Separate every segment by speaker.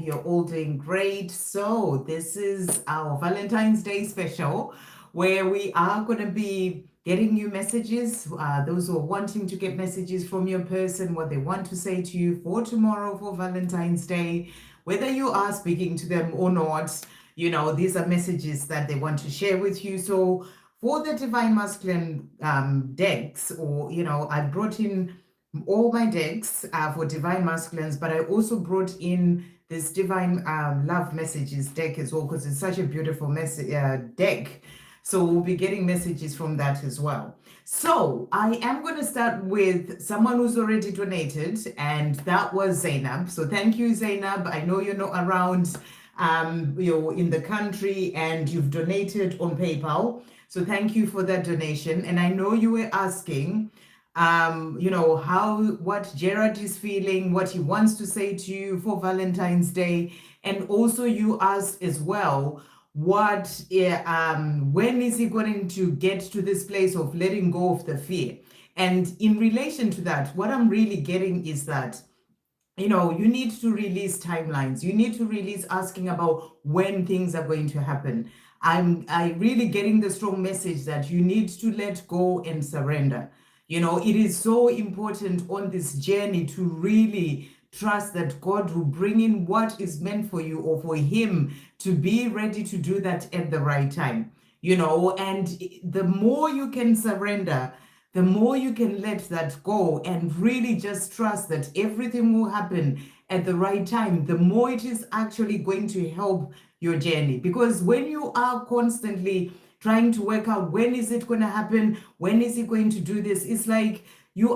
Speaker 1: you're all doing great. So this is our Valentine's Day special where we are going to be getting you messages. Those who are wanting to get messages from your person, what they want to say to you for tomorrow for Valentine's Day, whether you are speaking to them or not, these are messages that they want to share with you. So for the Divine Masculine decks, or, I brought in all my decks for Divine Masculines, but I also brought in this Divine Love Messages deck as well, because it's such a beautiful deck. So we'll be getting messages from that as well. So I am going to start with someone who's already donated, and that was Zainab. So thank you, Zainab. I know you're not around, you're in the country, and you've donated on PayPal. So thank you for that donation. And I know you were asking, what Gerard is feeling, what he wants to say to you for Valentine's Day. And also you asked as well, when is he going to get to this place of letting go of the fear? And in relation to that, what I'm really getting is that, you need to release timelines. You need to release asking about when things are going to happen. I'm really getting the strong message that you need to let go and surrender. It is so important on this journey to really trust that God will bring in what is meant for you, or for him to be ready to do that at the right time. And the more you can surrender, the more you can let that go and really just trust that everything will happen at the right time, the more it is actually going to help your journey. Because when you are constantly trying to work out when is it going to happen, when is he going to do this, it's like you're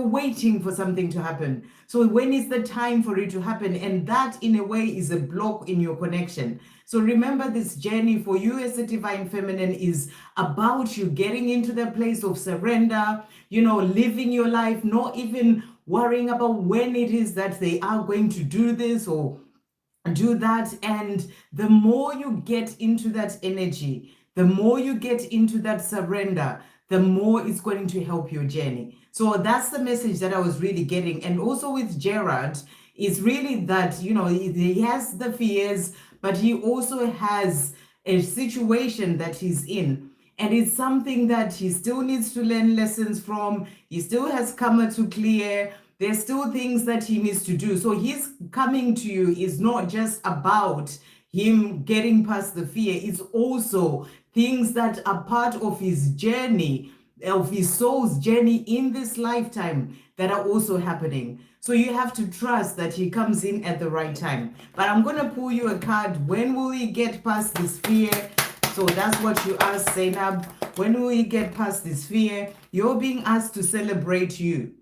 Speaker 1: waiting for something to happen. So when is the time for it to happen? And that in a way is a block in your connection. So remember, this journey for you as a divine feminine is about you getting into the place of surrender, living your life, not even worrying about when it is that they are going to do this or do that. And the more you get into that energy, the more you get into that surrender, the more it's going to help your journey. So that's the message that I was really getting. And also with Gerard, is really that, he has the fears, but he also has a situation that he's in. And it's something that he still needs to learn lessons from. He still has karma to clear. There's still things that he needs to do. So his coming to you is not just about him getting past the fear. It's also things that are part of his journey, of his soul's journey in this lifetime, that are also happening. So you have to trust that he comes in at the right time. But I'm going to pull you a card. When will he get past this fear? So that's what you asked, Zainab. When will he get past this fear? You're being asked to celebrate you.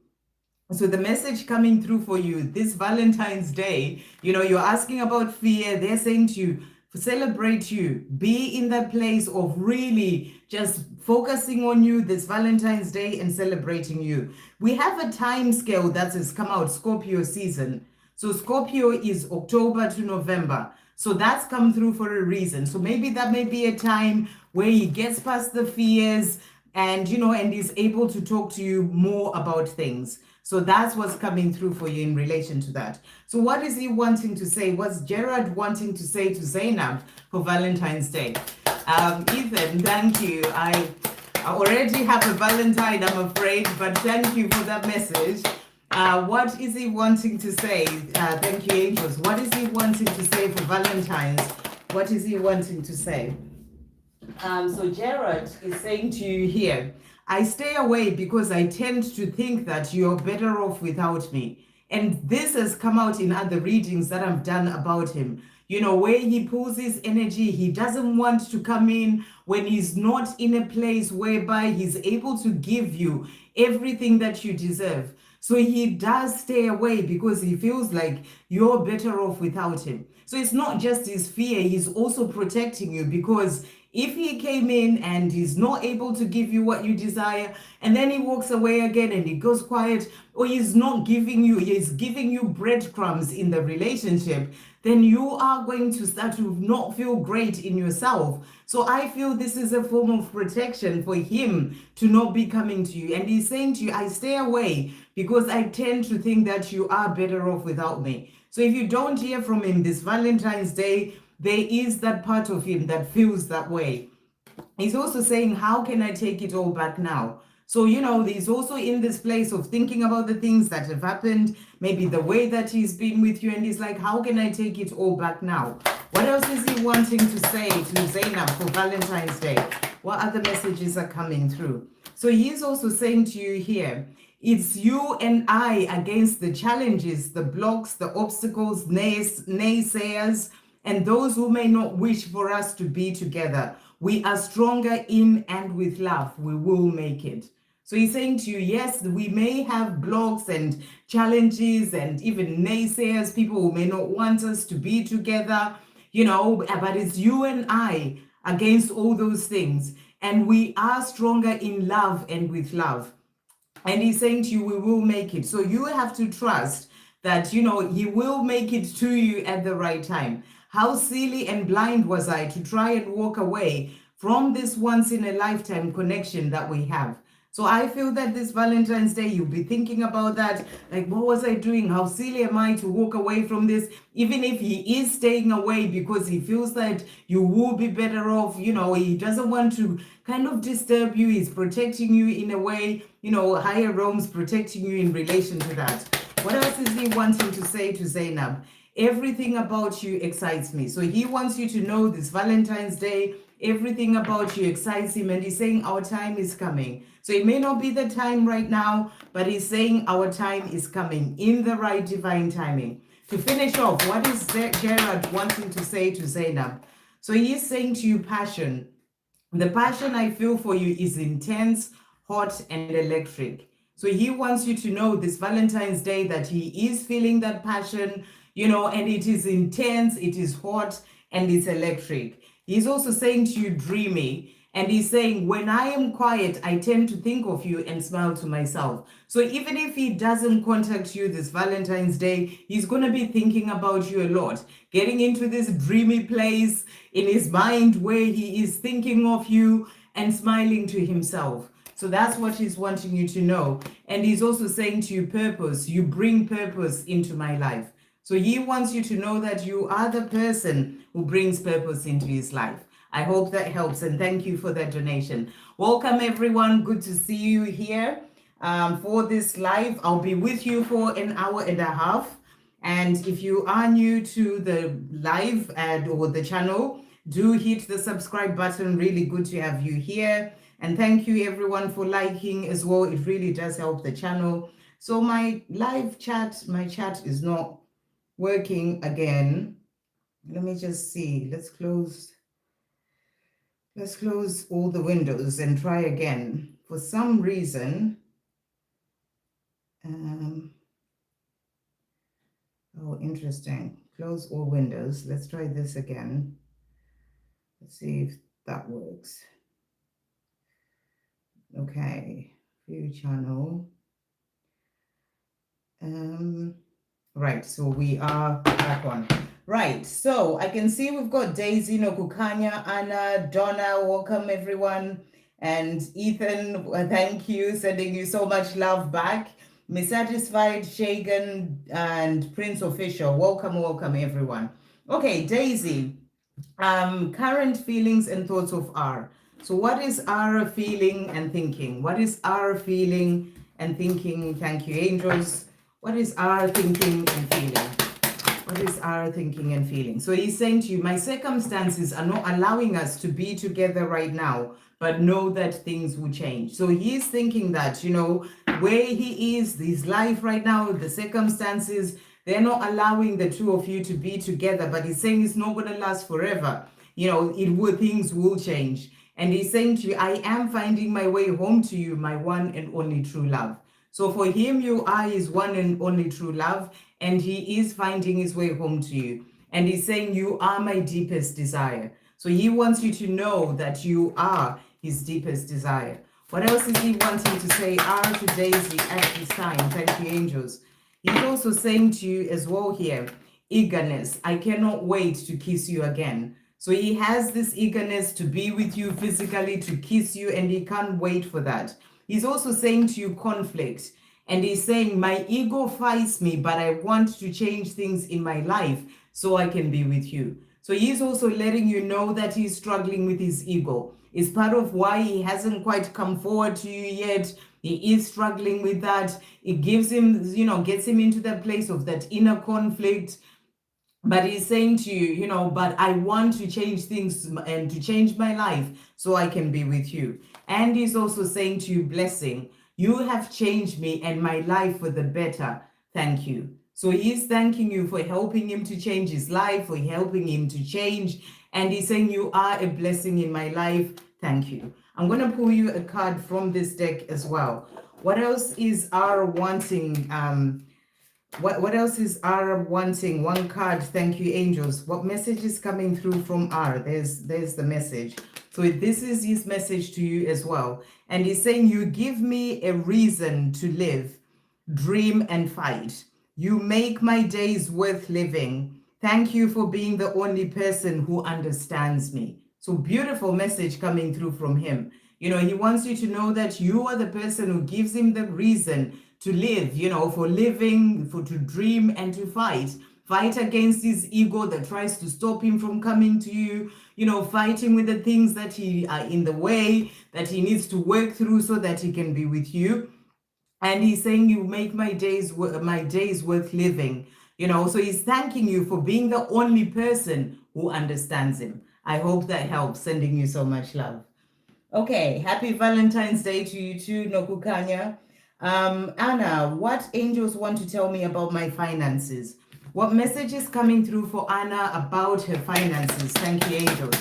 Speaker 1: So the message coming through for you this Valentine's Day, you're asking about fear. They're saying to you, celebrate you. Be in that place of really just focusing on you this Valentine's Day and celebrating you. We have a time scale that has come out, Scorpio season. So Scorpio is October to November. So that's come through for a reason. So maybe that may be a time where he gets past the fears and, and is able to talk to you more about things. So that's what's coming through for you in relation to that. So what is he wanting to say? What's Gerard wanting to say to Zainab for Valentine's Day? Ethan, thank you. I already have a Valentine, I'm afraid, but thank you for that message. What is he wanting to say? Thank you, angels. What is he wanting to say for Valentine's? What is he wanting to say? So Gerard is saying to you here, I stay away because I tend to think that you're better off without me. And this has come out in other readings that I've done about him. Where he pulls his energy, he doesn't want to come in when he's not in a place whereby he's able to give you everything that you deserve. So he does stay away because he feels like you're better off without him. So it's not just his fear, he's also protecting you, because if he came in and he's not able to give you what you desire, and then he walks away again and he goes quiet, or he's giving you breadcrumbs in the relationship, then you are going to start to not feel great in yourself. So I feel this is a form of protection for him to not be coming to you. And he's saying to you, I stay away because I tend to think that you are better off without me. So if you don't hear from him this Valentine's Day, there is that part of him that feels that way. He's also saying, how can I take it all back now? So, he's also in this place of thinking about the things that have happened, maybe the way that he's been with you, and he's like, how can I take it all back now? What else is he wanting to say to Zainab for Valentine's Day? What other messages are coming through? So he's also saying to you here, it's you and I against the challenges, the blocks, the obstacles, naysayers, and those who may not wish for us to be together. We are stronger in and with love. We will make it. So he's saying to you, yes, we may have blocks and challenges and even naysayers, people who may not want us to be together, but it's you and I against all those things. And we are stronger in love and with love. And he's saying to you, we will make it. So you have to trust that, he will make it to you at the right time. How silly and blind was I to try and walk away from this once in a lifetime connection that we have? So I feel that this Valentine's Day, you'll be thinking about that. Like, what was I doing? How silly am I to walk away from this? Even if he is staying away because he feels that you will be better off, he doesn't want to kind of disturb you. He's protecting you in a way, higher realms protecting you in relation to that. What else is he wanting to say to Zainab? Everything about you excites me. So he wants you to know this Valentine's Day, everything about you excites him, and he's saying our time is coming. So it may not be the time right now, but he's saying our time is coming in the right divine timing. To finish off, what is Gerard wanting to say to Zainab? So he is saying to you, passion. The passion I feel for you is intense, hot, and electric. So he wants you to know this Valentine's Day that he is feeling that passion, and it is intense, it is hot, and it's electric. He's also saying to you, dreamy. And he's saying, when I am quiet, I tend to think of you and smile to myself. So even if he doesn't contact you this Valentine's Day, he's going to be thinking about you a lot, getting into this dreamy place in his mind where he is thinking of you and smiling to himself. So that's what he's wanting you to know. And he's also saying to you, purpose. You bring purpose into my life. So he wants you to know that you are the person who brings purpose into his life. I hope that helps, and thank you for that donation. Welcome, everyone. Good to see you here for this live. I'll be with you for an hour and a half. And if you are new to the live or the channel, do hit the subscribe button. Really good to have you here. And thank you, everyone, for liking as well. It really does help the channel. So my chat is not working again. Let me just see. Let's close all the windows and try again. For some reason, oh, interesting. Close all windows. Let's try this again. Let's see if that works. Okay, view channel. Right, so we are back on. Right, so I can see we've got Daisy, Nokukanya, Anna, Donna, welcome everyone. And Ethan, thank you, sending you so much love back. Miss Satisfied, Shagan, and Prince Official, welcome everyone. Okay, Daisy, current feelings and thoughts of R. So what is our feeling and thinking? What is our feeling and thinking? Thank you, angels. What is our thinking and feeling? What is our thinking and feeling? So he's saying to you, my circumstances are not allowing us to be together right now, but know that things will change. So he's thinking that, where he is, his life right now, the circumstances, they're not allowing the two of you to be together, but he's saying it's not going to last forever. Things will change. And he's saying to you, I am finding my way home to you, my one and only true love. So for him, you are his one and only true love, and he is finding his way home to you. And he's saying, you are my deepest desire. So he wants you to know that you are his deepest desire. What else is he wanting to say to Daisy at this time? Thank you, angels. He's also saying to you as well here, eagerness. I cannot wait to kiss you again. So he has this eagerness to be with you physically, to kiss you, and he can't wait for that. He's also saying to you conflict. And he's saying, my ego fights me, but I want to change things in my life so I can be with you. So he's also letting you know that he's struggling with his ego. It's part of why he hasn't quite come forward to you yet. He is struggling with that. It gives him, gets him into that place of that inner conflict. But he's saying to you, but I want to change things and to change my life so I can be with you. And he's also saying to you, blessing, you have changed me and my life for the better. Thank you. So he's thanking you for helping him to change his life, for helping him to change. And he's saying, you are a blessing in my life. Thank you. I'm going to pull you a card from this deck as well. What else is our wanting? What else is R wanting? One card. Thank you, angels. What message is coming through from R? There's the message. So this is his message to you as well. And he's saying, you give me a reason to live, dream, and fight. You make my days worth living. Thank you for being the only person who understands me. So beautiful message coming through from him. He wants you to know that you are the person who gives him the reason to live, for living, to dream, and to fight. Fight against his ego that tries to stop him from coming to you, fighting with the things that are in the way, that he needs to work through so that he can be with you. And he's saying, you make my days worth living. So he's thanking you for being the only person who understands him. I hope that helps. Sending you so much love. Okay, happy Valentine's Day to you too, Nokukanya. Anna, what angels want to tell me about my finances? What message is coming through for Anna about her finances? Thank you, angels.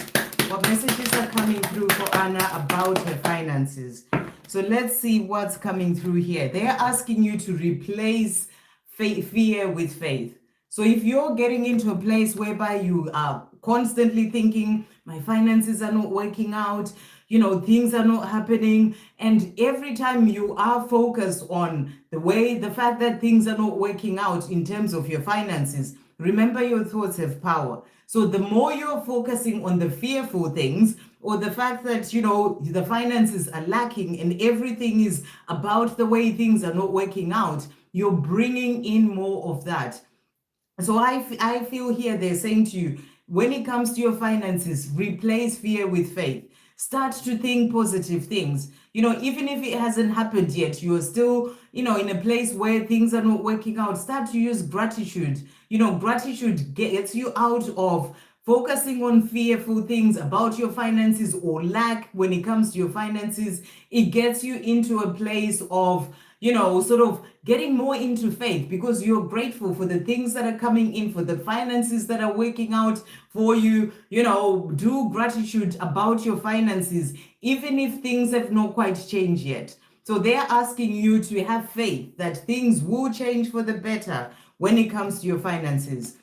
Speaker 1: What messages are coming through for Anna about her finances? So let's see what's coming through here. They're asking you to replace fear with faith. So if you're getting into a place whereby you are constantly thinking, my finances are not working out, things are not happening, and every time you are focused on the fact that things are not working out in terms of your finances, remember your thoughts have power. So the more you're focusing on the fearful things, or the fact that, the finances are lacking and everything is about the way things are not working out, you're bringing in more of that. So I feel here they're saying to you, when it comes to your finances, replace fear with faith. Start to think positive things. Even if it hasn't happened yet, you're still, in a place where things are not working out. Start to use gratitude. Gratitude gets you out of focusing on fearful things about your finances or lack when it comes to your finances. It gets you into a place of, sort of getting more into faith because you're grateful for the things that are coming in, for the finances that are working out for you. Do gratitude about your finances, even if things have not quite changed yet. So they're asking you to have faith that things will change for the better when it comes to your finances.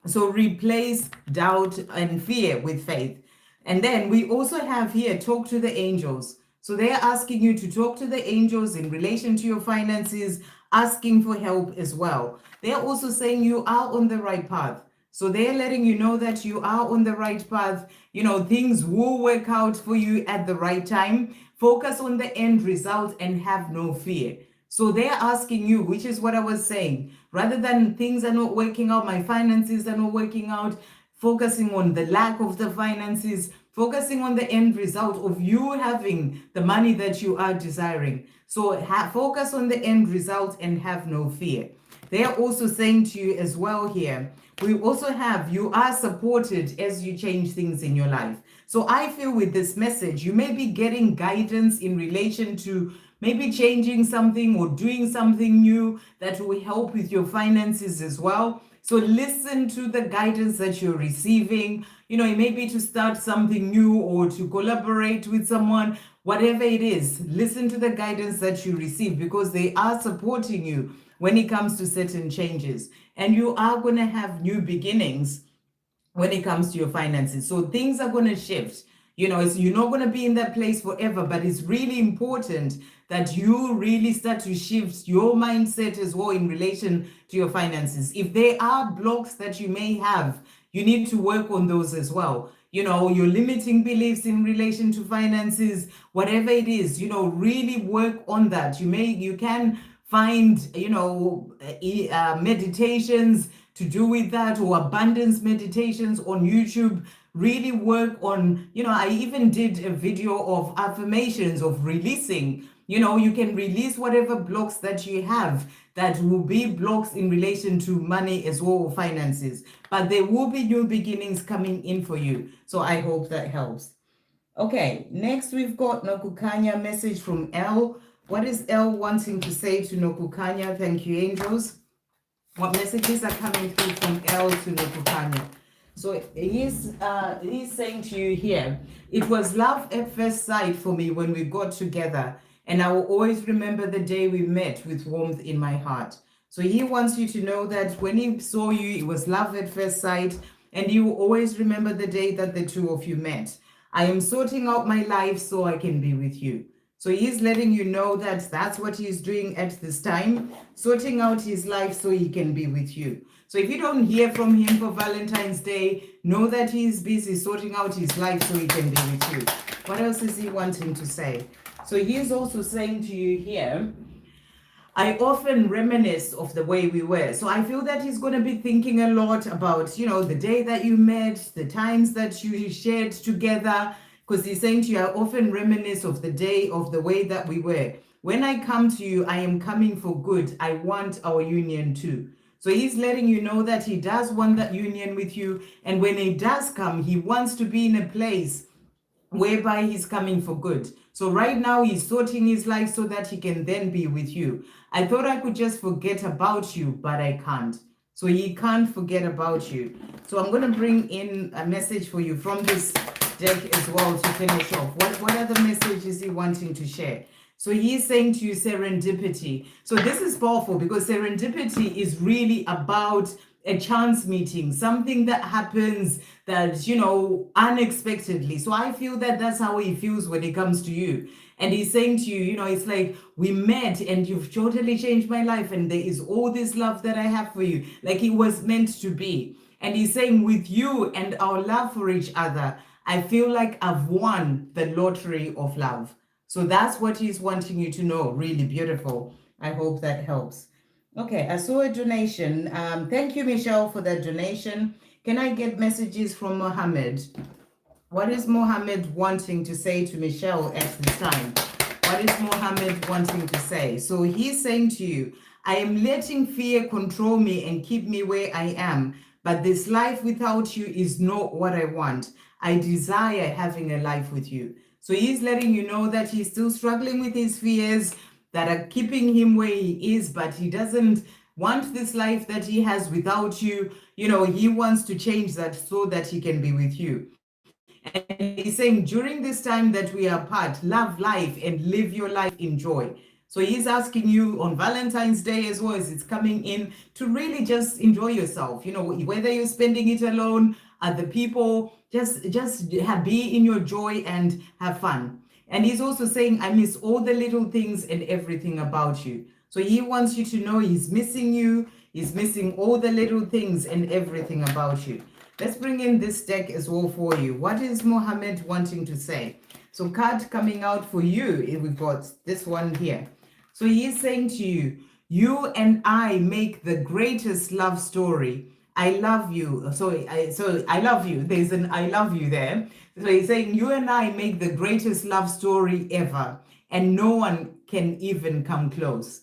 Speaker 1: So replace doubt and fear with faith. And then we also have here, talk to the angels. So they're asking you to talk to the angels in relation to your finances, asking for help as well. They're also saying you are on the right path. So they're letting you know that you are on the right path. Things will work out for you at the right time. Focus on the end result and have no fear. So they're asking you, which is what I was saying, rather than things are not working out, my finances are not working out, focusing on the lack of the finances, focusing on the end result of you having the money that you are desiring. So focus on the end result and have no fear. They are also saying to you as well here, we also have, you are supported as you change things in your life. So I feel with this message, you may be getting guidance in relation to maybe changing something or doing something new that will help with your finances as well. So listen to the guidance that you're receiving. It may be to start something new or to collaborate with someone, whatever it is. Listen to the guidance that you receive because they are supporting you when it comes to certain changes. And you are going to have new beginnings when it comes to your finances. So things are going to shift. You're not going to be in that place forever, but it's really important that you really start to shift your mindset as well in relation to your finances. If there are blocks that you may have, you need to work on those as well. Your limiting beliefs in relation to finances, whatever it is, really work on that. You can find, meditations to do with that, or abundance meditations on YouTube. Really work on, I even did a video of affirmations of releasing. You can release whatever blocks that you have that will be blocks in relation to money as well, or finances. But there will be new beginnings coming in for you. So I hope that helps. Okay, next we've got Nokukanya message from L. What is L wanting to say to Nokukanya? Thank you, angels. What messages are coming through from L to Nokukanya? So he's saying to you here, it was love at first sight for me when we got together, and I will always remember the day we met with warmth in my heart. So he wants you to know that when he saw you, it was love at first sight, and you will always remember the day that the two of you met. I am sorting out my life so I can be with you. So he's letting you know that that's what he's doing at this time, sorting out his life so he can be with you. So if you don't hear from him for Valentine's Day, know that he's busy sorting out his life so he can be with you. What else is he wanting to say? So he's also saying to you here, I often reminisce of the way we were. So I feel that he's going to be thinking a lot about, the day that you met, the times that you shared together, because he's saying to you, I often reminisce of the day, of the way that we were. When I come to you, I am coming for good. I want our union too. So he's letting you know that he does want that union with you. And when he does come, he wants to be in a place whereby he's coming for good. So right now he's sorting his life so that he can then be with you. I thought I could just forget about you, but I can't. So he can't forget about you. So I'm going to bring in a message for you from this deck as well to finish off. What other message is he wanting to share? So he's saying to you serendipity. So this is powerful because serendipity is really about a chance meeting, something that happens that, unexpectedly. So I feel that that's how he feels when it comes to you. And he's saying to you, it's like we met and you've totally changed my life. And there is all this love that I have for you. Like it was meant to be. And he's saying with you and our love for each other, I feel like I've won the lottery of love. So that's what he's wanting you to know. Really beautiful. I hope that helps. Okay, I saw a donation. Thank you, Michelle, for that donation. Can I get messages from Mohammed? What is Mohammed wanting to say to Michelle at this time? What is Mohammed wanting to say? So he's saying to you, I am letting fear control me and keep me where I am, but this life without you is not what I want. I desire having a life with you. So he's letting you know that he's still struggling with his fears that are keeping him where he is, but he doesn't want this life that he has without you. He wants to change that so that he can be with you. And he's saying during this time that we are apart, love life and live your life in joy. So he's asking you on Valentine's Day as well as it's coming in to really just enjoy yourself. Whether you're spending it alone, other people, just be in your joy and have fun. And he's also saying, I miss all the little things and everything about you. So he wants you to know he's missing you. He's missing all the little things and everything about you. Let's bring in this deck as well for you. What is Mohammed wanting to say? So card coming out for you, we've got this one here. So he's saying to you, you and I make the greatest love story. I love you. So I love you. There's an I love you there. So he's saying you and I make the greatest love story ever, and no one can even come close.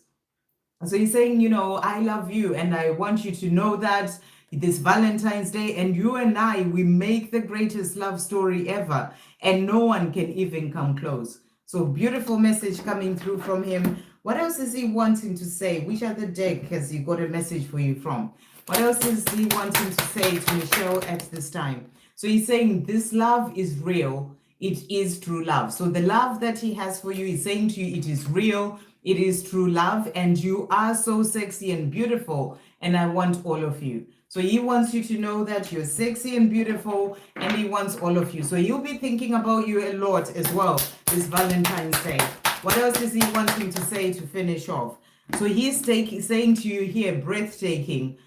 Speaker 1: So he's saying, I love you, and I want you to know that this Valentine's Day, and you and I, we make the greatest love story ever, and no one can even come close. So beautiful message coming through from him. What else is he wanting to say? Which other deck has he got a message for you from? What else is he wanting to say to Michelle at this time? So he's saying this love is real. It is true love. So the love that he has for you, he's saying to you, it is real. It is true love. And you are so sexy and beautiful. And I want all of you. So he wants you to know that you're sexy and beautiful. And he wants all of you. So he'll be thinking about you a lot as well this Valentine's Day. What else is he wanting to say to finish off? So he's saying to you here, breathtaking.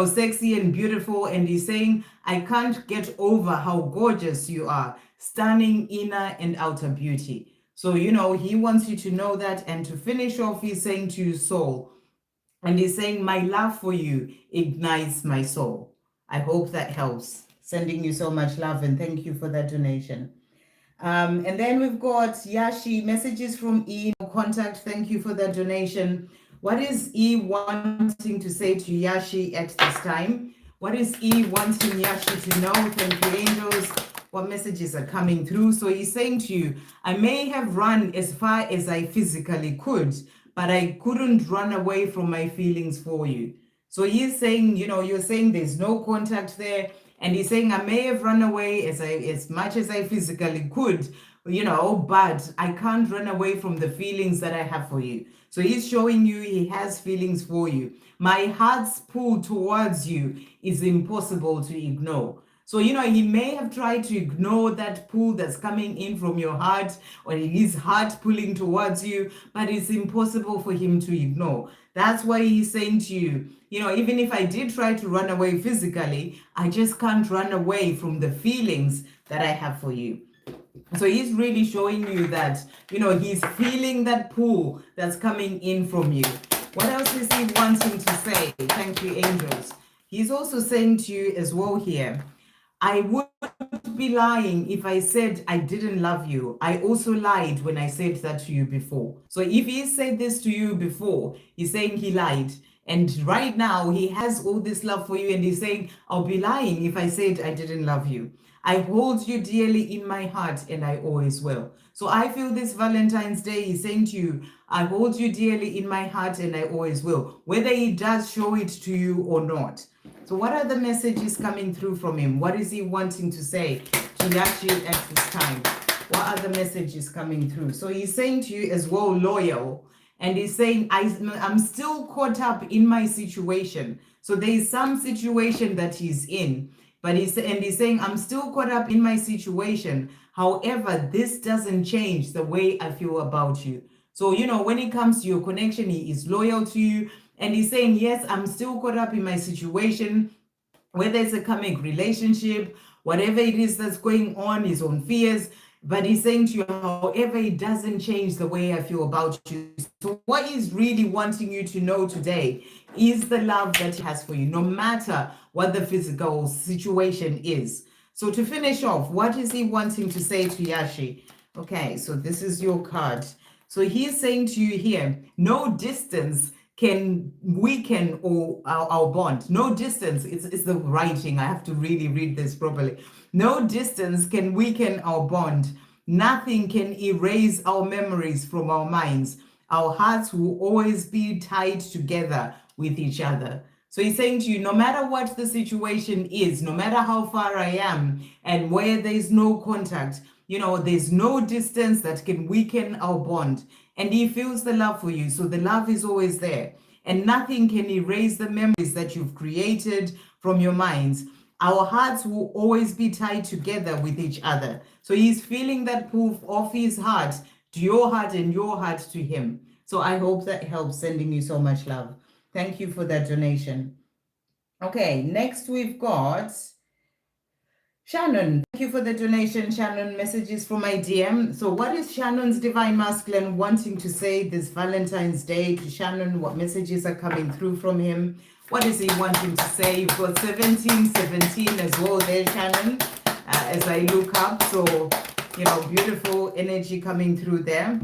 Speaker 1: Sexy and beautiful. And he's saying, I can't get over how gorgeous you are. Stunning inner and outer beauty. So, he wants you to know that. And to finish off, he's saying to you, soul, And he's saying, my love for you ignites my soul. I hope that helps. Sending you so much love and thank you for that donation. And then we've got Yashi, messages from E, no contact. Thank you for that donation. What is E wanting to say to Yashi at this time? What is E wanting Yashi to know? Thank you, angels. What messages are coming through? So he's saying to you, I may have run as far as I physically could, but I couldn't run away from my feelings for you. So he's saying, you're saying there's no contact there. And he's saying, I may have run away as much as I physically could, but I can't run away from the feelings that I have for you. So he's showing you he has feelings for you. My heart's pull towards you is impossible to ignore. So, he may have tried to ignore that pull that's coming in from your heart or his heart pulling towards you, but it's impossible for him to ignore. That's why he's saying to you, even if I did try to run away physically, I just can't run away from the feelings that I have for you. So he's really showing you that, he's feeling that pull that's coming in from you. What else is he wanting to say? Thank you, angels. He's also saying to you as well here, I would be lying if I said I didn't love you. I also lied when I said that to you before. So if he said this to you before, he's saying he lied. And right now he has all this love for you and he's saying, I'll be lying if I said I didn't love you. I hold you dearly in my heart and I always will. So I feel this Valentine's Day, he's saying to you, I hold you dearly in my heart and I always will, whether he does show it to you or not. So what are the messages coming through from him? What is he wanting to say to Yashi at this time? What are the messages coming through? So he's saying to you as well, loyal. And he's saying, I'm still caught up in my situation. So there is some situation that he's in. But he's saying, I'm still caught up in my situation. However, this doesn't change the way I feel about you. So, when it comes to your connection, he is loyal to you. And he's saying, yes, I'm still caught up in my situation, whether it's a karmic relationship, whatever it is that's going on, his own fears. But he's saying to you, however, it doesn't change the way I feel about you. So what he's really wanting you to know today is the love that he has for you, no matter what the physical situation is. So to finish off, what is he wanting to say to Yashi? Okay, so this is your card. So he's saying to you here, no distance can weaken our bond. No distance, it's the writing. I have to really read this properly. No distance can weaken our bond. Nothing can erase our memories from our minds. Our hearts will always be tied together with each other. So he's saying to you, no matter what the situation is, no matter how far I am and where there's no contact, there's no distance that can weaken our bond. And he feels the love for you. So the love is always there. And nothing can erase the memories that you've created from your minds. Our hearts will always be tied together with each other. So he's feeling that pull of his heart to your heart and your heart to him. So I hope that helps, sending you so much love. Thank you for that donation. Okay, next we've got Shannon. Thank you for the donation, Shannon. Messages from my DM. So what is Shannon's Divine Masculine wanting to say this Valentine's Day to Shannon? What messages are coming through from him? What is he wanting to say? You've got 1717 as well there, Shannon, as I look up. So, beautiful energy coming through there.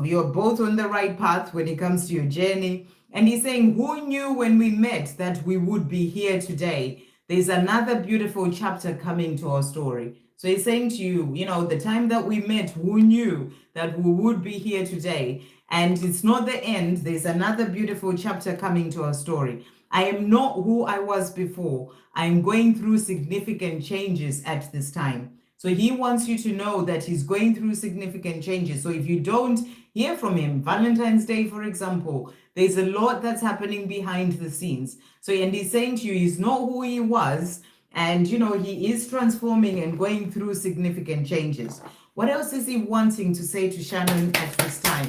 Speaker 1: You're both on the right path when it comes to your journey. And he's saying, who knew when we met that we would be here today? There's another beautiful chapter coming to our story. So he's saying to you, the time that we met, who knew that we would be here today? And it's not the end. There's another beautiful chapter coming to our story. I am not who I was before. I'm going through significant changes at this time. So he wants you to know that he's going through significant changes. So if you don't hear from him, Valentine's Day, for example, there's a lot that's happening behind the scenes. So, and he's saying to you, he's not who he was. And, he is transforming and going through significant changes. What else is he wanting to say to Shannon at this time?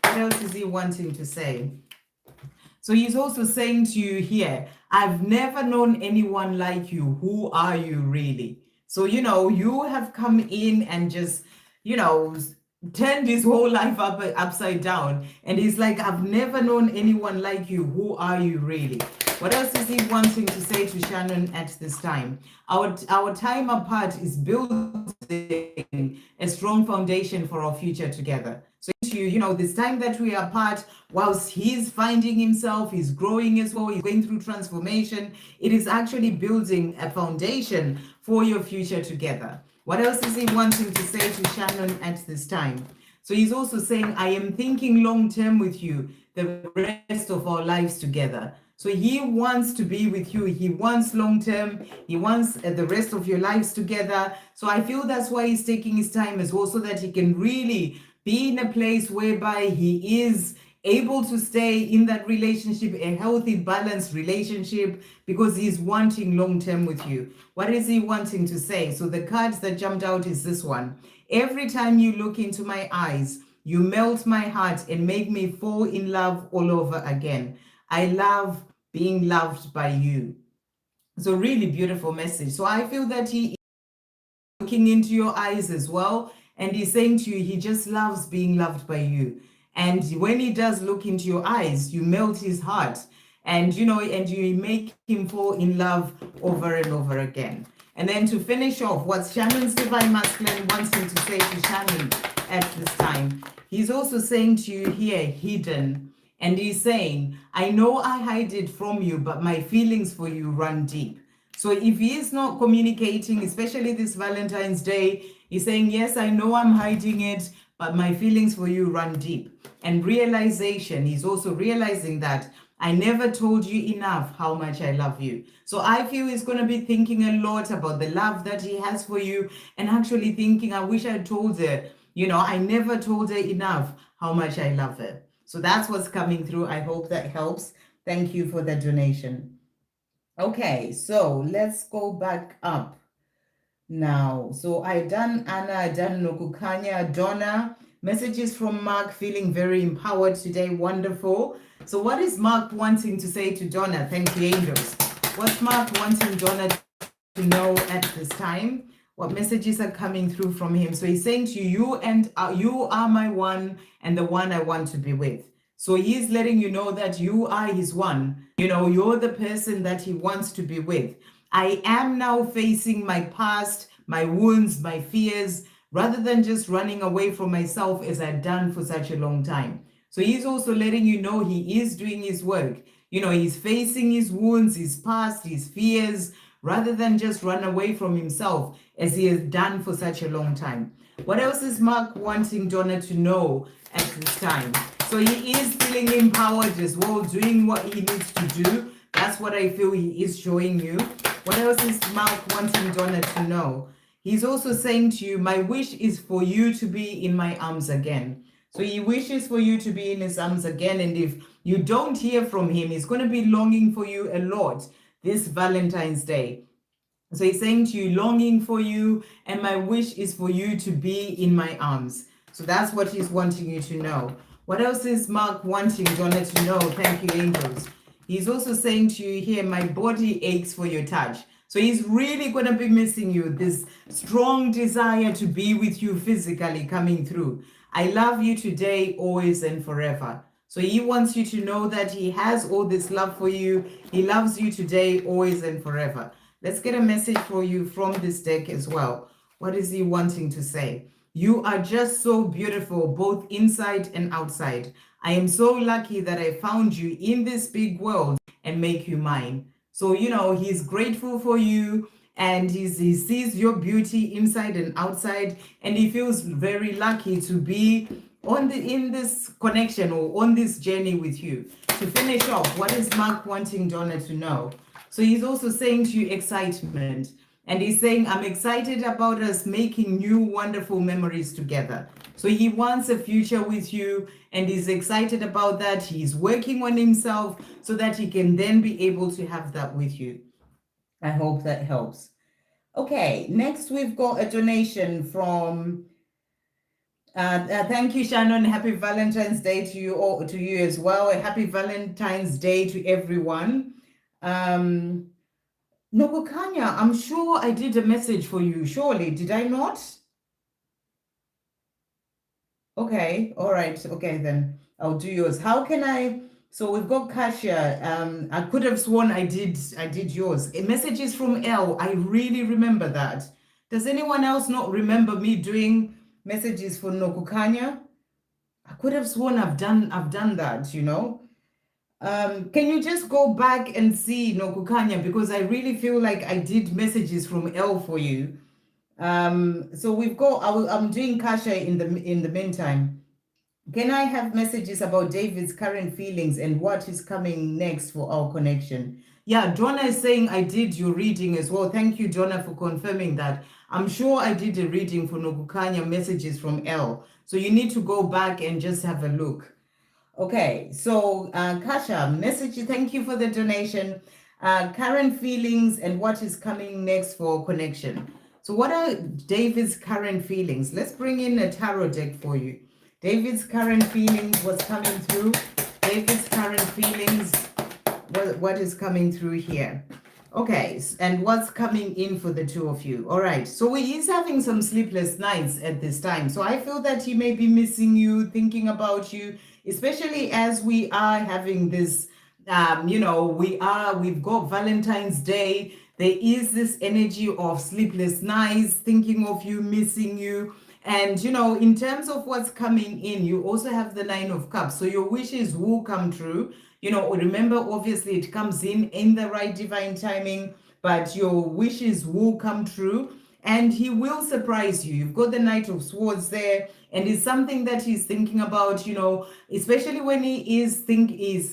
Speaker 1: What else is he wanting to say? So he's also saying to you here, I've never known anyone like you. Who are you really? So, you have come in and just, turned his whole life upside down, and he's like, I've never known anyone like you. Who are you really? What else is he wanting to say to Shannon at this time? Our time apart is building a strong foundation for our future together. So you know, this time that we are apart, whilst he's finding himself, he's growing as well, he's going through transformation, it is actually building a foundation for your future together. What else is he wanting to say to Shannon at this time? So he's also saying, I am thinking long term with you, the rest of our lives together. So he wants to be with you. He wants long term. He wants the rest of your lives together. So I feel that's why he's taking his time as well, so that he can really be in a place whereby he is able to stay in that relationship, a healthy, balanced relationship, because he's wanting long term with you. What is he wanting to say? So the cards that jumped out is this one. Every time you look into my eyes, you melt my heart and make me fall in love all over again. I love being loved by you. So really beautiful message. So I feel that he is looking into your eyes as well, and he's saying to you, he just loves being loved by you. And when he does look into your eyes, you melt his heart, and you know, and you make him fall in love over and over again. And then to finish off, what Shannon's divine masculine wants him to say to Shannon at this time, he's also saying to you here, hidden. And he's saying, I know I hide it from you, but my feelings for you run deep. So if he is not communicating, especially this Valentine's Day, he's saying, yes, I know I'm hiding it, but my feelings for you run deep. And realization, he's also realizing that I never told you enough how much I love you. So I feel he's going to be thinking a lot about the love that he has for you, and actually thinking, I wish I told her, you know, I never told her enough how much I love her. So that's what's coming through. I hope that helps. Thank you for the donation. Okay, so let's go back up now. So I done Anna, I done Nokukanya, Donna. Messages from Mark, feeling very empowered today. Wonderful. So what is Mark wanting to say to Donna? Thank you, angels. What's Mark wanting Donna to know at this time? What messages are coming through from him? So he's saying to you, you are my one and the one I want to be with. So he's letting you know that you are his one. You know, you're the person that he wants to be with. I am now facing my past, my wounds, my fears, rather than just running away from myself as I've done for such a long time. So he's also letting you know he is doing his work. You know, he's facing his wounds, his past, his fears, rather than just run away from himself as he has done for such a long time. What else is Mark wanting Donna to know at this time? So he is feeling empowered as well, doing what he needs to do. That's what I feel he is showing you. What else is Mark wanting Donna to know? He's also saying to you, my wish is for you to be in my arms again. So he wishes for you to be in his arms again. And if you don't hear from him, he's going to be longing for you a lot this Valentine's Day. So he's saying to you, longing for you, and my wish is for you to be in my arms. So that's what he's wanting you to know. What else is Mark wanting Donna to know? Thank you, angels. He's also saying to you here, my body aches for your touch. So he's really going to be missing you. This strong desire to be with you physically coming through. I love you today, always and forever. So he wants you to know that he has all this love for you. He loves you today, always and forever. Let's get a message for you from this deck as well. What is he wanting to say? You are just so beautiful, both inside and outside. I am so lucky that I found you in this big world and make you mine. So, you know, he's grateful for you, and he sees your beauty inside and outside, and he feels very lucky to be in this connection or on this journey with you. To finish off, what is Mark wanting Donna to know? So he's also saying to you excitement. And he's saying, I'm excited about us making new wonderful memories together. So he wants a future with you, and he's excited about that. He's working on himself so that he can then be able to have that with you. I hope that helps. Okay, next we've got a donation from thank you, Shannon. Happy Valentine's Day to you all, to you as well. A happy Valentine's Day to everyone. Nokokanya, I'm sure I did a message for you. Surely, did I not? Okay, all right. Okay, then I'll do yours. How can I? So we've got Kasia. I could have sworn I did yours. Messages from L. I really remember that. Does anyone else not remember me doing messages for Nokukanya? I could have sworn I've done that, you know. Can you just go back and see Nokukanya, because I really feel like I did messages from L for you. So we've got I'm doing Kasha in the meantime. Can I have messages about David's current feelings and what is coming next for our connection? Yeah, Donna is saying I did your reading as well. Thank you, Donna, for confirming that. I'm sure I did a reading for Nogukanya messages from L. So you need to go back and just have a look. Okay, so Kasha, message, thank you for the donation. Current feelings and what is coming next for connection. So, what are David's current feelings? Let's bring in a tarot deck for you. David's current feelings, what's coming through? David's current feelings, what is coming through here? Okay, and what's coming in for the two of you? All right, so he's having some sleepless nights at this time. So I feel that he may be missing you, thinking about you, especially as we are having this, we've got Valentine's Day. There is this energy of sleepless nights, thinking of you, missing you. And, in terms of what's coming in, you also have the Nine of Cups. So your wishes will come true. Remember, obviously, it comes in the right divine timing, but your wishes will come true and he will surprise you. You've got the Knight of Swords there, and it's something that he's thinking about, especially when he is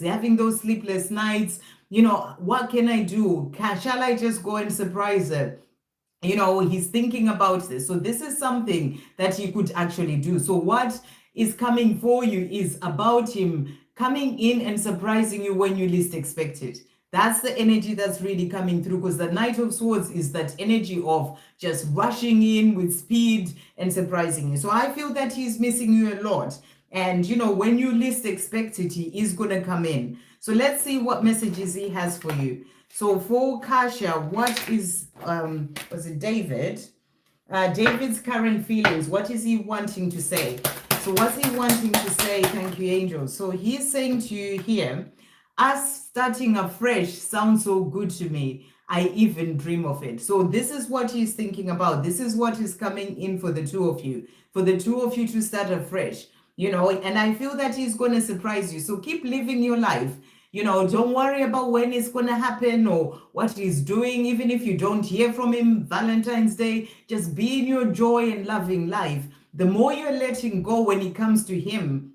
Speaker 1: having those sleepless nights. What can I do? Shall I just go and surprise her? He's thinking about this. So this is something that he could actually do. So what is coming for you is about him coming in and surprising you when you least expect it. That's the energy that's really coming through, because the Knight of Swords is that energy of just rushing in with speed and surprising you. So I feel that he's missing you a lot. And, when you least expect it, he is going to come in. So let's see what messages he has for you. So for Kasha, what is, was it David? David's current feelings, what is he wanting to say? So what's he wanting to say? Thank you, angels. So he's saying to you here, us starting afresh sounds so good to me. I even dream of it. So this is what he's thinking about. This is what is coming in for the two of you, for the two of you to start afresh, and I feel that he's going to surprise you. So keep living your life. Don't worry about when it's going to happen or what he's doing. Even if you don't hear from him Valentine's Day, just be in your joy and loving life. The more you're letting go when it comes to him,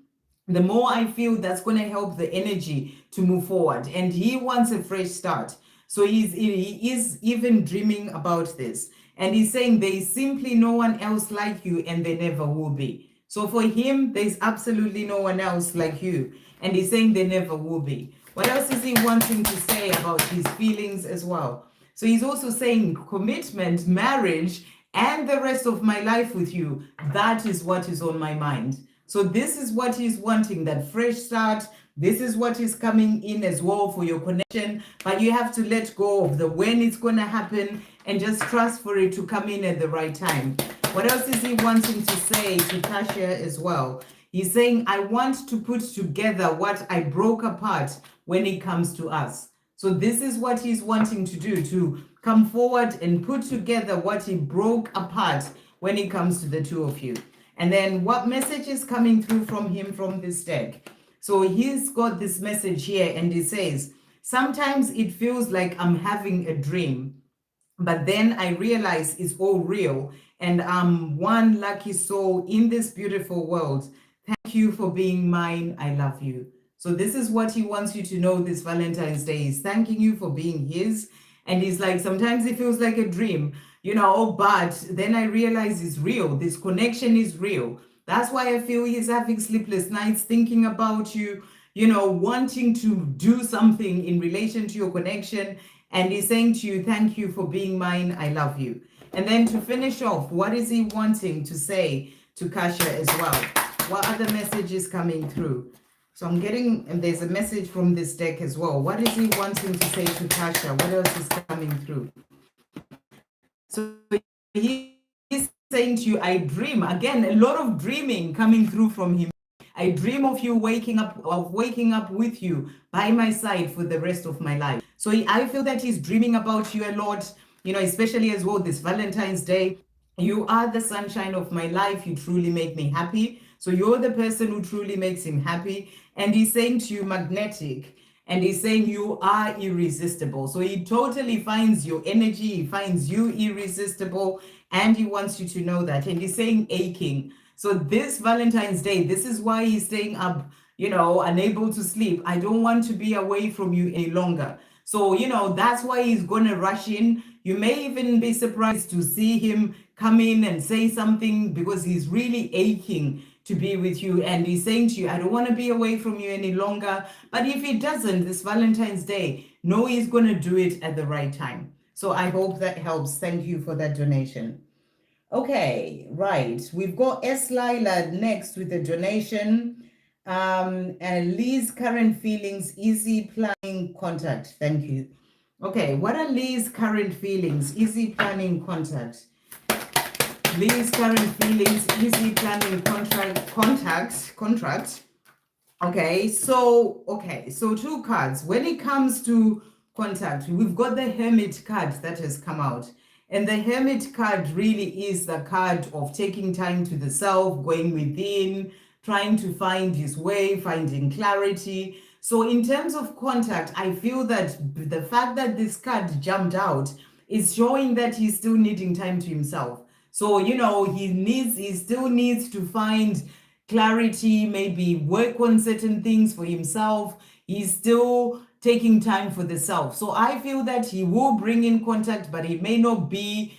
Speaker 1: the more I feel that's going to help the energy to move forward. And he wants a fresh start. So he is even dreaming about this. And he's saying there is simply no one else like you and there never will be. So for him, there's absolutely no one else like you. And he's saying there never will be. What else is he wanting to say about his feelings as well? So he's also saying commitment, marriage, and the rest of my life with you. That is what is on my mind. So this is what he's wanting, that fresh start. This is what is coming in as well for your connection. But you have to let go of the when it's going to happen and just trust for it to come in at the right time. What else is he wanting to say to Tasha as well? He's saying, I want to put together what I broke apart when it comes to us. So this is what he's wanting to do, to come forward and put together what he broke apart when it comes to the two of you. And then what message is coming through from him from this deck? So he's got this message here and he says, sometimes it feels like I'm having a dream, but then I realize it's all real and I'm one lucky soul in this beautiful world. Thank you for being mine. I love you. So this is what he wants you to know this Valentine's Day. He's thanking you for being his. And he's like, sometimes it feels like a dream, but then I realize it's real. This connection is real. That's why I feel he's having sleepless nights, thinking about you, wanting to do something in relation to your connection. And he's saying to you, thank you for being mine. I love you. And then to finish off, what is he wanting to say to Kasha as well? What other messages coming through? So I'm getting, and there's a message from this deck as well. What is he wanting to say to Kasha? What else is coming through? So he's saying to you, I dream. Again, a lot of dreaming coming through from him. I dream of you waking up with you by my side for the rest of my life. So I feel that he's dreaming about you a lot, especially as well this Valentine's Day. You are the sunshine of my life. You truly make me happy. So you're the person who truly makes him happy. And he's saying to you, magnetic. And he's saying you are irresistible. So he totally finds your energy. He finds you irresistible. And he wants you to know that. And he's saying aching. So this Valentine's Day, this is why he's staying up, unable to sleep. I don't want to be away from you any longer. So, that's why he's going to rush in. You may even be surprised to see him come in and say something because he's really aching to be with you. And he's saying to you, I don't want to be away from you any longer. But if he doesn't, this Valentine's Day, know he's going to do it at the right time. So I hope that helps. Thank you for that donation. Okay, right. We've got S. Lila next with a donation. And Lee's current feelings, easy planning contact. Thank you. Okay, what are Lee's current feelings? Easy planning contact. Lee's current feelings, easy planning contract. Okay, so two cards. When it comes to contact, we've got the Hermit card that has come out. And the Hermit card really is the card of taking time to the self, going within, trying to find his way, finding clarity. So in terms of contact, I feel that the fact that this card jumped out is showing that he's still needing time to himself. So, he still needs to find clarity, maybe work on certain things for himself. He's still taking time for the self. So I feel that he will bring in contact, but it may not be,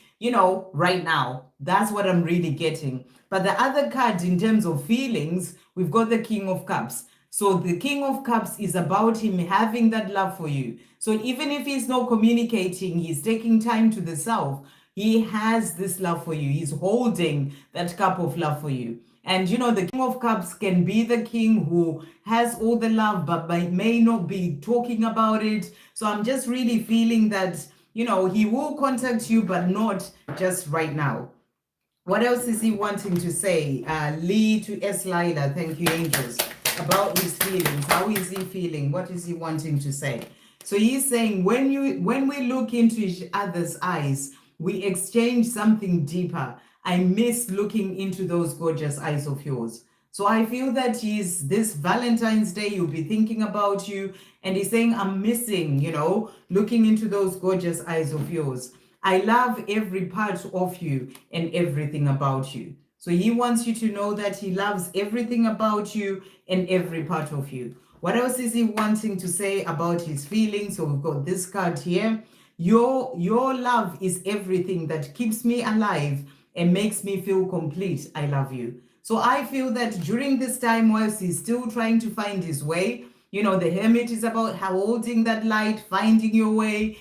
Speaker 1: right now. That's what I'm really getting. But the other card in terms of feelings, we've got the King of Cups. So the King of Cups is about him having that love for you. So even if he's not communicating, he's taking time to the self. He has this love for you. He's holding that cup of love for you. And the King of Cups can be the king who has all the love, but may not be talking about it. So I'm just really feeling that, he will contact you, but not just right now. What else is he wanting to say? Lee to S. Lila, thank you, angels, about his feelings. How is he feeling? What is he wanting to say? So he's saying when we look into each other's eyes, we exchange something deeper. I miss looking into those gorgeous eyes of yours. So I feel that this Valentine's Day, you'll be thinking about you. And he's saying, I'm missing, looking into those gorgeous eyes of yours. I love every part of you and everything about you. So he wants you to know that he loves everything about you and every part of you. What else is he wanting to say about his feelings? So we've got this card here. Your love is everything that keeps me alive and makes me feel complete. I love you. So I feel that during this time, whilst he's still trying to find his way, the Hermit is about holding that light, finding your way,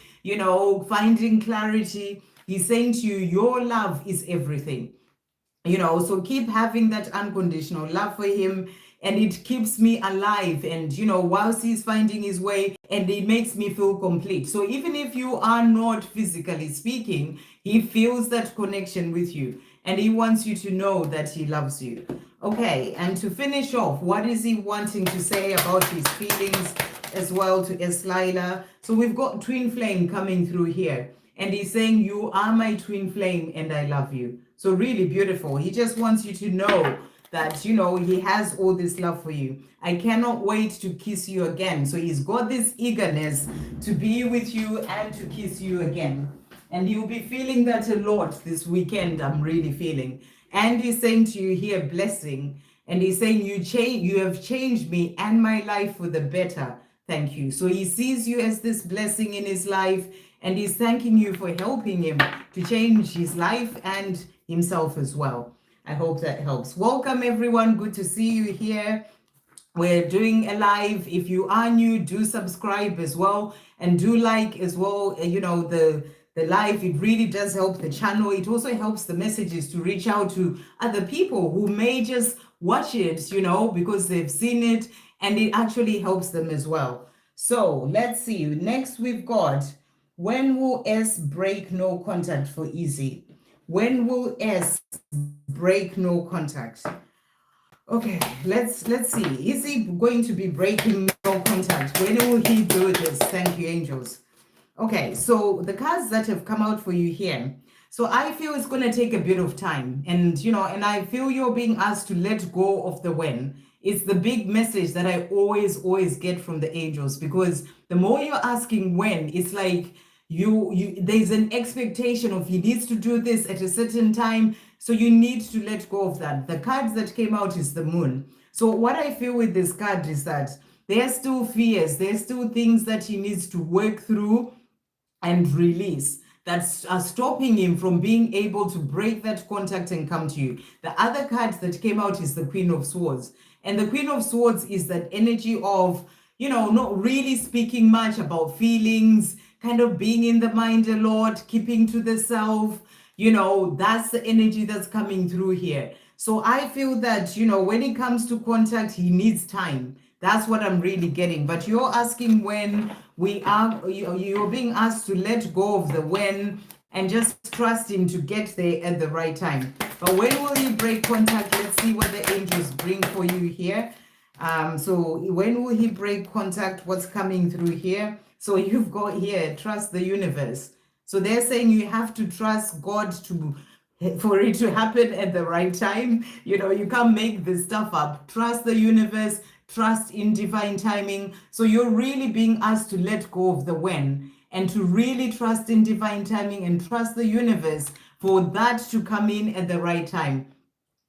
Speaker 1: finding clarity. He's saying to you, your love is everything. So keep having that unconditional love for him, and it keeps me alive. And whilst he's finding his way, and it makes me feel complete. So even if you are not physically speaking, he feels that connection with you, and he wants you to know that he loves you. Okay, and to finish off, what is he wanting to say about his feelings as well to Eslila? So we've got Twin Flame coming through here, and he's saying, you are my twin flame and I love you. So really beautiful. He just wants you to know that, he has all this love for you. I cannot wait to kiss you again. So he's got this eagerness to be with you and to kiss you again. And you'll be feeling that a lot this weekend, I'm really feeling. And he's saying to you here, blessing. And he's saying, you have changed me and my life for the better. Thank you. So he sees you as this blessing in his life, and he's thanking you for helping him to change his life and himself as well. I hope that helps. Welcome, everyone. Good to see you here. We're doing a live. If you are new, do subscribe as well, and do like as well, the live. It really does help the channel. It also helps the messages to reach out to other people who may just watch it, because they've seen it, and it actually helps them as well. So let's see. Next we've got, when will S break no contact for easy? When will S break no contact? Okay, let's see. Is he going to be breaking no contact? When will he do this? Thank you, angels. Okay, so the cards that have come out for you here. So I feel it's going to take a bit of time. And, and I feel you're being asked to let go of the when. It's the big message that I always get from the angels, because the more you're asking when, it's like you there's an expectation of he needs to do this at a certain time. So you need to let go of that. The cards that came out is the moon. So what I feel with this card is that there are still fears, there's still things that he needs to work through and release that are stopping him from being able to break that contact and come to you. The other card that came out is the Queen of Swords. And the Queen of Swords is that energy of, not really speaking much about feelings, kind of being in the mind a lot, keeping to the self. That's the energy that's coming through here. So I feel that, when it comes to contact, he needs time. That's what I'm really getting. But you're asking when you're being asked to let go of the when and just trust him to get there at the right time. But when will he break contact? Let's see what the angels bring for you here. So when will he break contact? What's coming through here? So you've got here, trust the universe. So they're saying you have to trust God for it to happen at the right time. You can't make this stuff up. Trust the universe, trust in divine timing. So you're really being asked to let go of the when and to really trust in divine timing and trust the universe for that to come in at the right time.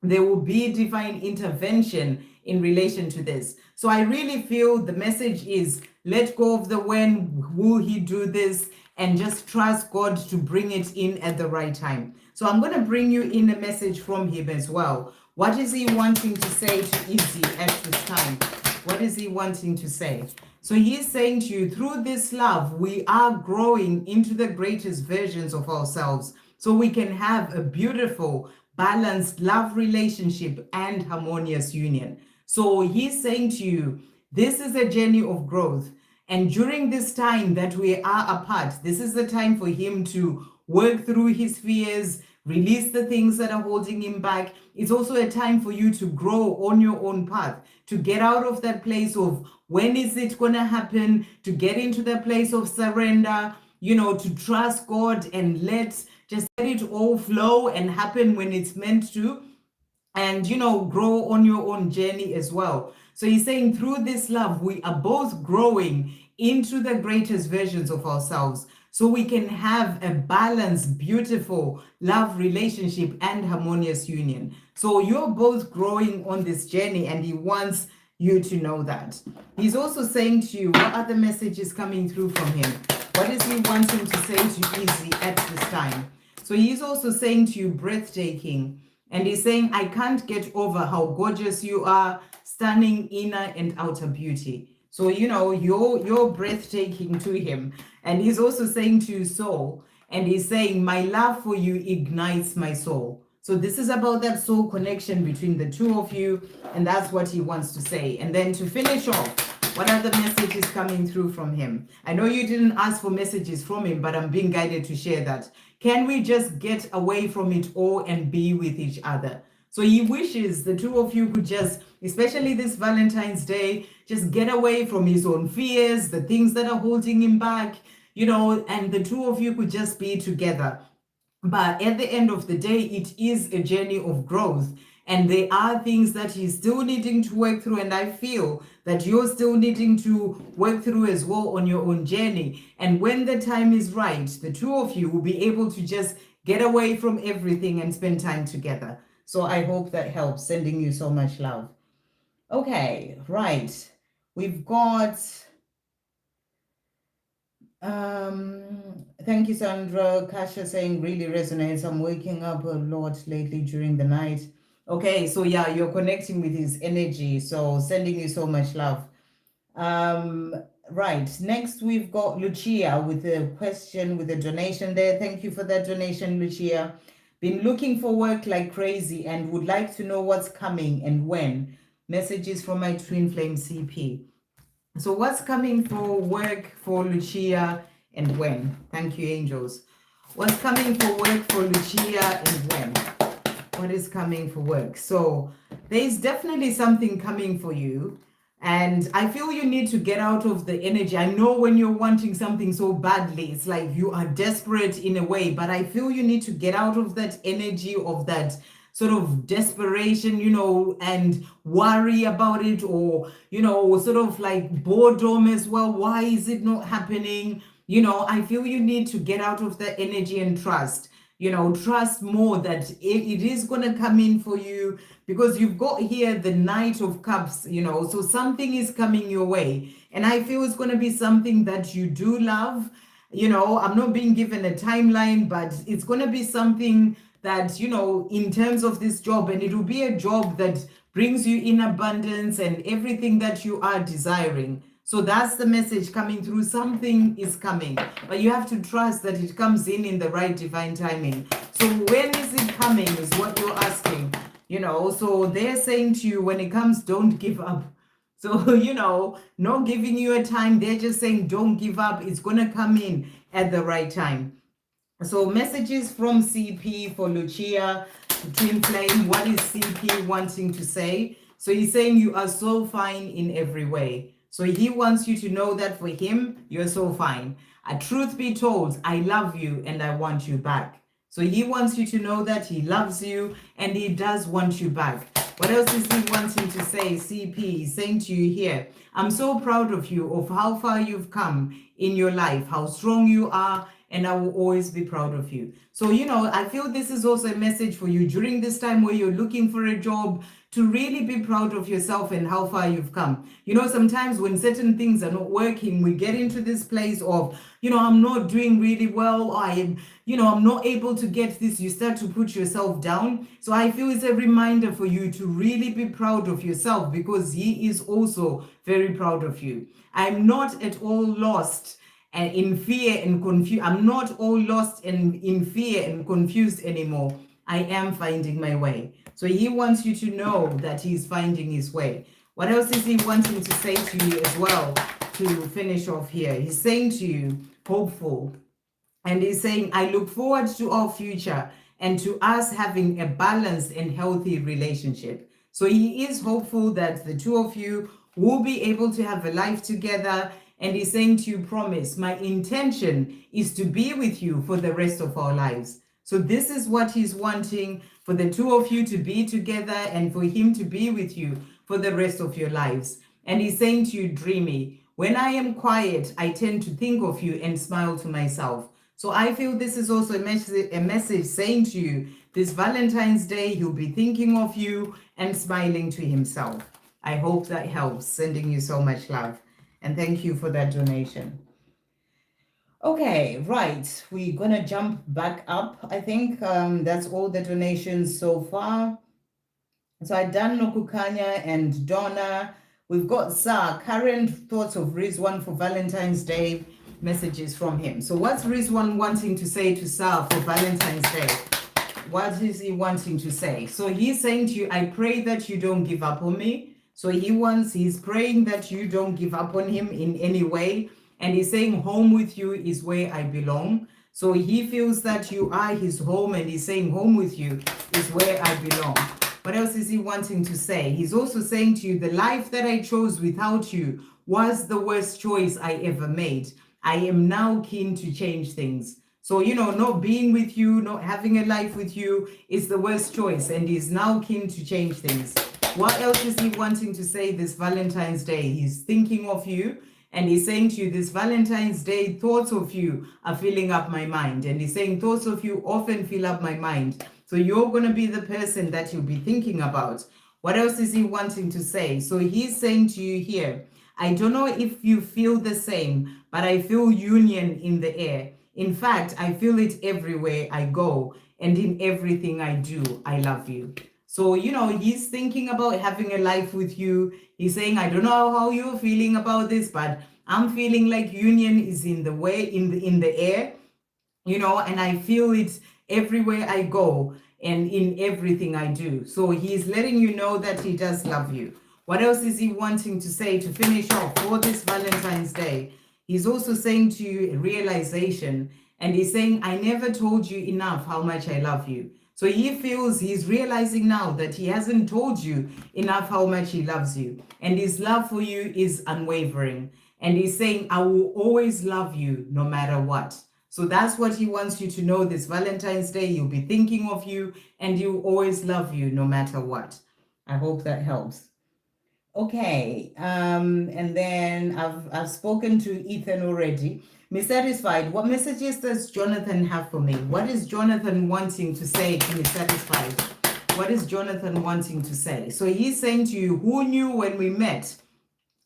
Speaker 1: There will be divine intervention in relation to this. So I really feel the message is let go of the when, will he do this, and just trust God to bring it in at the right time. So I'm going to bring you in a message from him as well. What is he wanting to say to Izzy at this time? What is he wanting to say? So he's saying to you, through this love, we are growing into the greatest versions of ourselves so we can have a beautiful, balanced love relationship and harmonious union. So he's saying to you, this is a journey of growth. And during this time that we are apart, this is the time for him to work through his fears, release the things that are holding him back. It's also a time for you to grow on your own path, to get out of that place of when is it going to happen, to get into the place of surrender, to trust God and let it all flow and happen when it's meant to, and grow on your own journey as well. So he's saying through this love, we are both growing into the greatest versions of ourselves so we can have a balanced, beautiful love relationship and harmonious union. So you're both growing on this journey and he wants you to know that. He's also saying to you, what other messages coming through from him? What is he wanting to say to Izzy at this time? So he's also saying to you, breathtaking. And he's saying, I can't get over how gorgeous you are, stunning inner and outer beauty. So, you're breathtaking to him. And he's also saying to you, soul. And he's saying, my love for you ignites my soul. So this is about that soul connection between the two of you. And that's what he wants to say. And then to finish off, what are the messages coming through from him? I know you didn't ask for messages from him, but I'm being guided to share that. Can we just get away from it all and be with each other? So he wishes the two of you could just, especially this Valentine's Day, just get away from his own fears, the things that are holding him back, and the two of you could just be together. But at the end of the day, it is a journey of growth. And there are things that he's still needing to work through. And I feel that you're still needing to work through as well on your own journey. And when the time is right, the two of you will be able to just get away from everything and spend time together. So I hope that helps. Sending you so much love. Okay, right. We've got... thank you, Sandra. Kasha saying really resonates. I'm waking up a lot lately during the night. Okay, so yeah, you're connecting with his energy. So sending you so much love. Right. Next, we've got Lucia with a question, with a donation there. Thank you for that donation, Lucia. Been looking for work like crazy and would like to know what's coming and when. Messages from my Twin Flame CP. So what's coming for work for Lucia and when? Thank you, angels. What's coming for work for Lucia and when? What is coming for work? So there's definitely something coming for you. And I feel you need to get out of the energy. I know when you're wanting something so badly, it's like you are desperate in a way, but I feel you need to get out of that energy of that sort of desperation, and worry about it, or, sort of like boredom as well. Why is it not happening? I feel you need to get out of that energy and trust. Trust more that it is going to come in for you, because you've got here the Knight of Cups, so something is coming your way. And I feel it's going to be something that you do love. I'm not being given a timeline, but it's going to be something that, in terms of this job, and it will be a job that brings you in abundance and everything that you are desiring. So that's the message coming through. Something is coming, but you have to trust that it comes in the right divine timing. So when is it coming is what you're asking, so they're saying to you, when it comes, don't give up. So, not giving you a time. They're just saying, don't give up. It's going to come in at the right time. So messages from CP for Lucia, Twin Flame. What is CP wanting to say? So he's saying you are so fine in every way. So he wants you to know that for him, you're so fine. Truth be told, I love you and I want you back. So he wants you to know that he loves you and he does want you back. What else is he wanting to say? CP, he's saying to you here, I'm so proud of you, of how far you've come in your life, how strong you are, and I will always be proud of you. So, I feel this is also a message for you during this time where you're looking for a job, to really be proud of yourself and how far you've come. Sometimes when certain things are not working, we get into this place of, I'm not doing really well, I'm not able to get this. You start to put yourself down. So I feel it's a reminder for you to really be proud of yourself, because he is also very proud of you. I'm not at all lost and in fear and confused. I'm not all lost and in fear and confused anymore. I am finding my way. So he wants you to know that he's finding his way. What else is he wanting to say to you as well to finish off here? He's saying to you, hopeful. And he's saying, I look forward to our future and to us having a balanced and healthy relationship. So he is hopeful that the two of you will be able to have a life together. And he's saying to you, promise, my intention is to be with you for the rest of our lives. So this is what he's wanting, for the two of you to be together and for him to be with you for the rest of your lives. And he's saying to you, dreamy, when I am quiet, I tend to think of you and smile to myself. So I feel this is also a message saying to you, this Valentine's Day, he'll be thinking of you and smiling to himself. I hope that helps. Sending you so much love. And thank you for that donation. Okay, right. We're going to jump back up. I think that's all the donations so far. So I done Nokukanya and Donna. We've got Sa, current thoughts of Rizwan for Valentine's Day, messages from him. So what's Rizwan wanting to say to Sa for Valentine's Day? What is he wanting to say? So he's saying to you, I pray that you don't give up on me. So he's praying that you don't give up on him in any way. And he's saying home with you is where I belong. So he feels that you are his home, and he's saying home with you is where I belong. What else is he wanting to say? He's also saying to you, the life that I chose without you was the worst choice I ever made. I am now keen to change things. So, not being with you, not having a life with you is the worst choice, and he's now keen to change things. What else is he wanting to say this Valentine's Day? He's thinking of you. And he's saying to you, this Valentine's Day, thoughts of you are filling up my mind. And he's saying, thoughts of you often fill up my mind. So you're going to be the person that you'll be thinking about. What else is he wanting to say? So he's saying to you here, I don't know if you feel the same, but I feel union in the air. In fact, I feel it everywhere I go. And in everything I do, I love you. So, he's thinking about having a life with you. He's saying, I don't know how you're feeling about this, but I'm feeling like union is in the way, in the air, and I feel it everywhere I go and in everything I do. So he's letting you know that he does love you. What else is he wanting to say to finish off for this Valentine's Day? He's also saying to you realization. And he's saying, I never told you enough how much I love you. So he feels he's realizing now that he hasn't told you enough how much he loves you. And his love for you is unwavering. And he's saying, I will always love you no matter what. So that's what he wants you to know this Valentine's Day. He'll be thinking of you and he'll always love you no matter what. I hope that helps. Okay, and then I've spoken to Ethan already. Me satisfied. What messages does Jonathan have for me? What is Jonathan wanting to say to me satisfied? What is Jonathan wanting to say? So he's saying to you, who knew when we met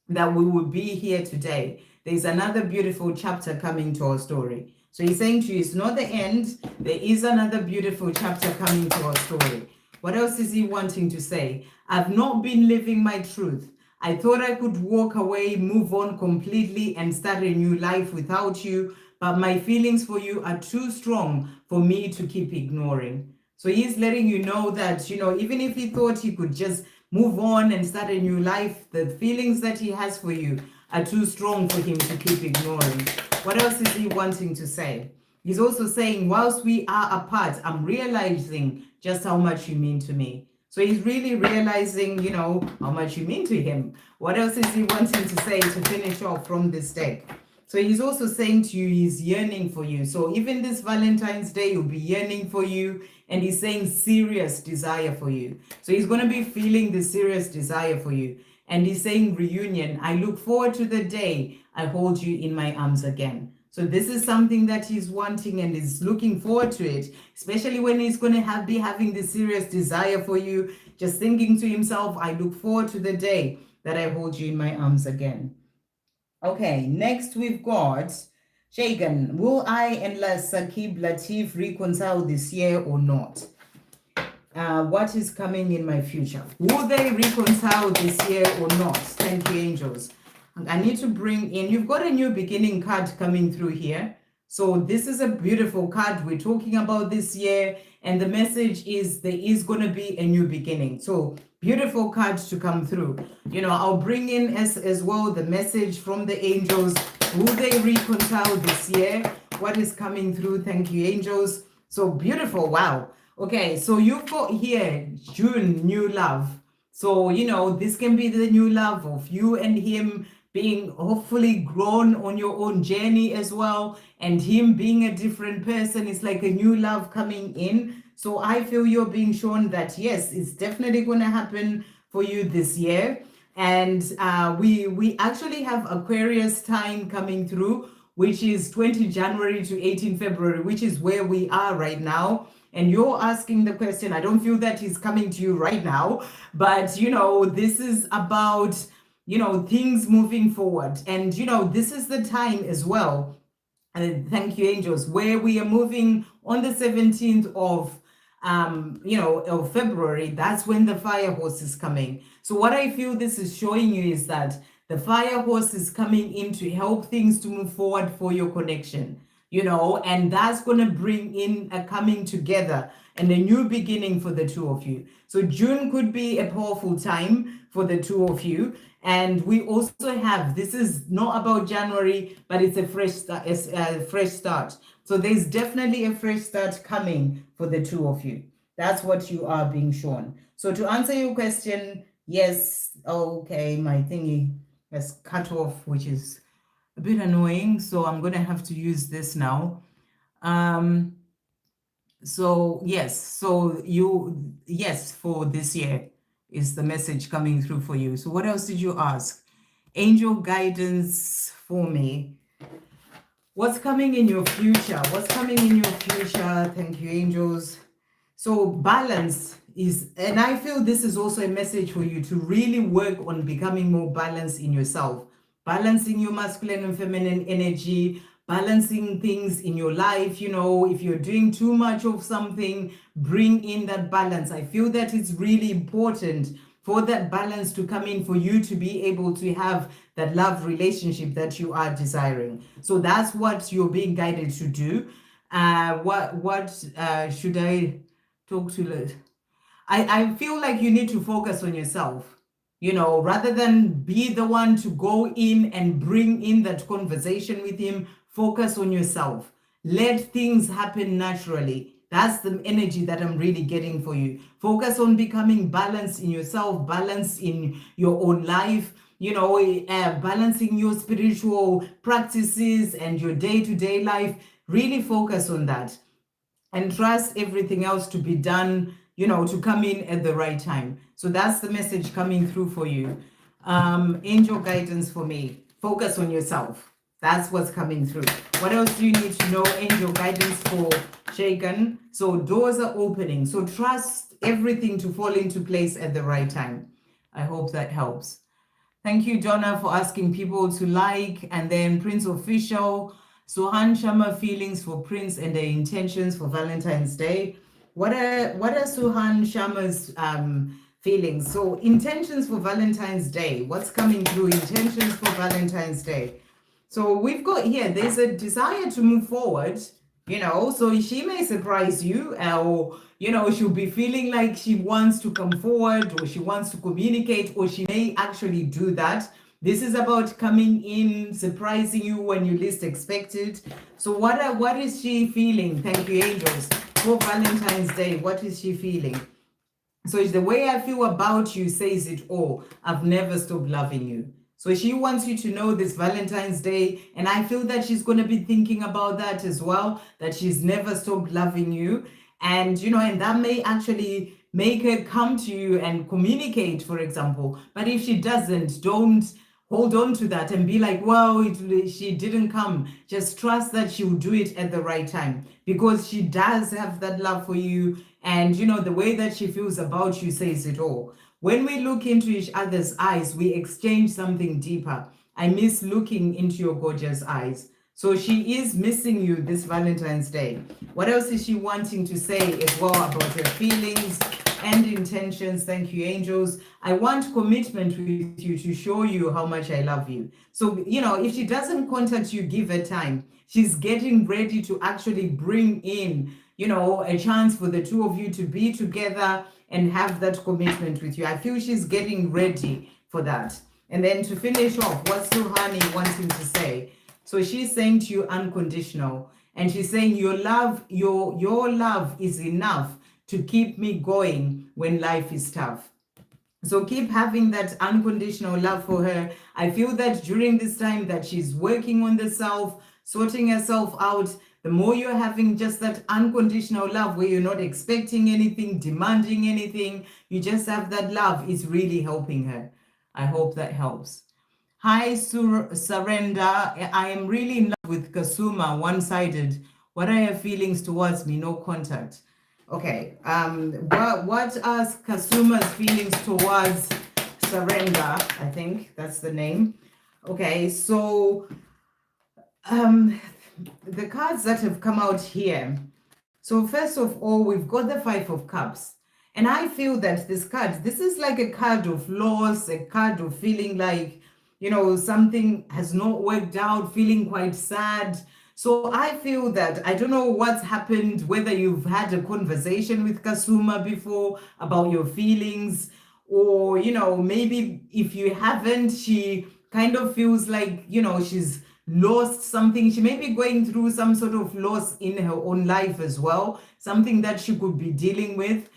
Speaker 1: that we would be here today? There's another beautiful chapter coming to our story. So he's saying to you, it's not the end. There is another beautiful chapter coming to our story. What else is he wanting to say? I've not been living my truth. I thought I could walk away, move on completely and start a new life without you, but my feelings for you are too strong for me to keep ignoring. So he's letting you know that, even if he thought he could just move on and start a new life, the feelings that he has for you are too strong for him to keep ignoring. What else is he wanting to say? He's also saying, whilst we are apart, I'm realizing just how much you mean to me. So he's really realizing, how much you mean to him. What else is he wanting to say to finish off from this deck? So he's also saying to you, he's yearning for you. So even this Valentine's Day, he'll be yearning for you. And he's saying serious desire for you. So he's going to be feeling the serious desire for you. And he's saying reunion. I look forward to the day I hold you in my arms again. So this is something that he's wanting and is looking forward to it, especially when he's going to be having this serious desire for you, just thinking to himself, I look forward to the day that I hold you in my arms again. Okay, next we've got Shagan. Will I and Saqib Latif reconcile this year or not? What is coming in my future? Will they reconcile this year or not? Thank you, angels. I need to bring in, you've got a new beginning card coming through here. So this is a beautiful card we're talking about this year. And the message is there is going to be a new beginning. So beautiful cards to come through. I'll bring in as well the message from the angels. Will they reconcile this year? What is coming through? Thank you, angels. So beautiful. Wow. Okay, so you've got here June, new love. So, this can be the new love of you and him being hopefully grown on your own journey as well, and him being a different person. It's like a new love coming in. So I feel you're being shown that, yes, it's definitely going to happen for you this year. And we actually have Aquarius time coming through, which is 20 January to 18 February, which is where we are right now. And you're asking the question, I don't feel that he's coming to you right now, but, this is about, things moving forward. And, this is the time as well. And thank you, angels, where we are moving on the 17th of February. That's when the fire horse is coming. So what I feel this is showing you is that the fire horse is coming in to help things to move forward for your connection. And that's going to bring in a coming together and a new beginning for the two of you. So June could be a powerful time for the two of you. And we also have, this is not about January, but it's a fresh start. So there's definitely a fresh start coming for the two of you. That's what you are being shown. So to answer your question, yes, okay, my thingy has cut off, which is a bit annoying, so I'm going to have to use this now. So yes, yes, for this year is the message coming through for you. So what else did you ask? Angel guidance for me. What's coming in your future? What's coming in your future? Thank you, angels. So balance is, and I feel this is also a message for you to really work on becoming more balanced in yourself. Balancing your masculine and feminine energy, balancing things in your life. If you're doing too much of something, bring in that balance. I feel that it's really important for that balance to come in, for you to be able to have that love relationship that you are desiring. So that's what you're being guided to do. What should I talk to? I feel like you need to focus on yourself. Rather than be the one to go in and bring in that conversation with him, focus on yourself. Let things happen naturally. That's the energy that I'm really getting for you. Focus on becoming balanced in yourself, balance in your own life, balancing your spiritual practices and your day-to-day life. Really focus on that and trust everything else to be done, to come in at the right time. So that's the message coming through for you. Angel guidance for me. Focus on yourself. That's what's coming through. What else do you need to know? Angel guidance for Shaken. So doors are opening. So trust everything to fall into place at the right time. I hope that helps. Thank you, Donna, for asking people to like. And then Prince Official, Suhan Sharma feelings for Prince and their intentions for Valentine's Day. What are Suhan Sharma's feelings? So intentions for Valentine's Day. What's coming through? Intentions for Valentine's Day. So we've got here, there's a desire to move forward, so she may surprise you, or, she'll be feeling like she wants to come forward, or she wants to communicate, or she may actually do that. This is about coming in, surprising you when you least expect it. So what is she feeling? Thank you, angels. For Valentine's Day, what is she feeling? So it's the way I feel about you says it all. I've never stopped loving you. So she wants you to know this Valentine's Day, and I feel that she's going to be thinking about that as well, that she's never stopped loving you. And, and that may actually make her come to you and communicate, for example. But if she doesn't, don't hold on to that and be like, well, she didn't come. Just trust that she'll do it at the right time, because she does have that love for you. And, the way that she feels about you says it all. When we look into each other's eyes, we exchange something deeper. I miss looking into your gorgeous eyes. So she is missing you this Valentine's Day. What else is she wanting to say as well about her feelings and intentions? Thank you, angels. I want commitment with you to show you how much I love you. So, if she doesn't contact you, give her time. She's getting ready to actually bring in, a chance for the two of you to be together and have that commitment with you. I feel she's getting ready for that. And then to finish off, what's Suhani wanting to say? So she's saying to you unconditional, and she's saying your love is enough to keep me going when life is tough. So keep having that unconditional love for her. I feel that during this time that she's working on the self, sorting herself out, the more you're having just that unconditional love where you're not expecting anything, demanding anything, you just have that love, is really helping her. I hope that helps. Hi, Surrender. I am really in love with Kasuma, one-sided. What are your feelings towards me? No contact. Okay. What are Kasuma's feelings towards Surrender? I think that's the name. Okay, so the cards that have come out here. So first of all, we've got the Five of Cups. And I feel that this is like a card of loss, a card of feeling like, something has not worked out, feeling quite sad. So I feel that, I don't know what's happened, whether you've had a conversation with Kasuma before about your feelings, or, maybe if you haven't, she kind of feels like, she's lost something. She may be going through some sort of loss in her own life as well, something that she could be dealing with.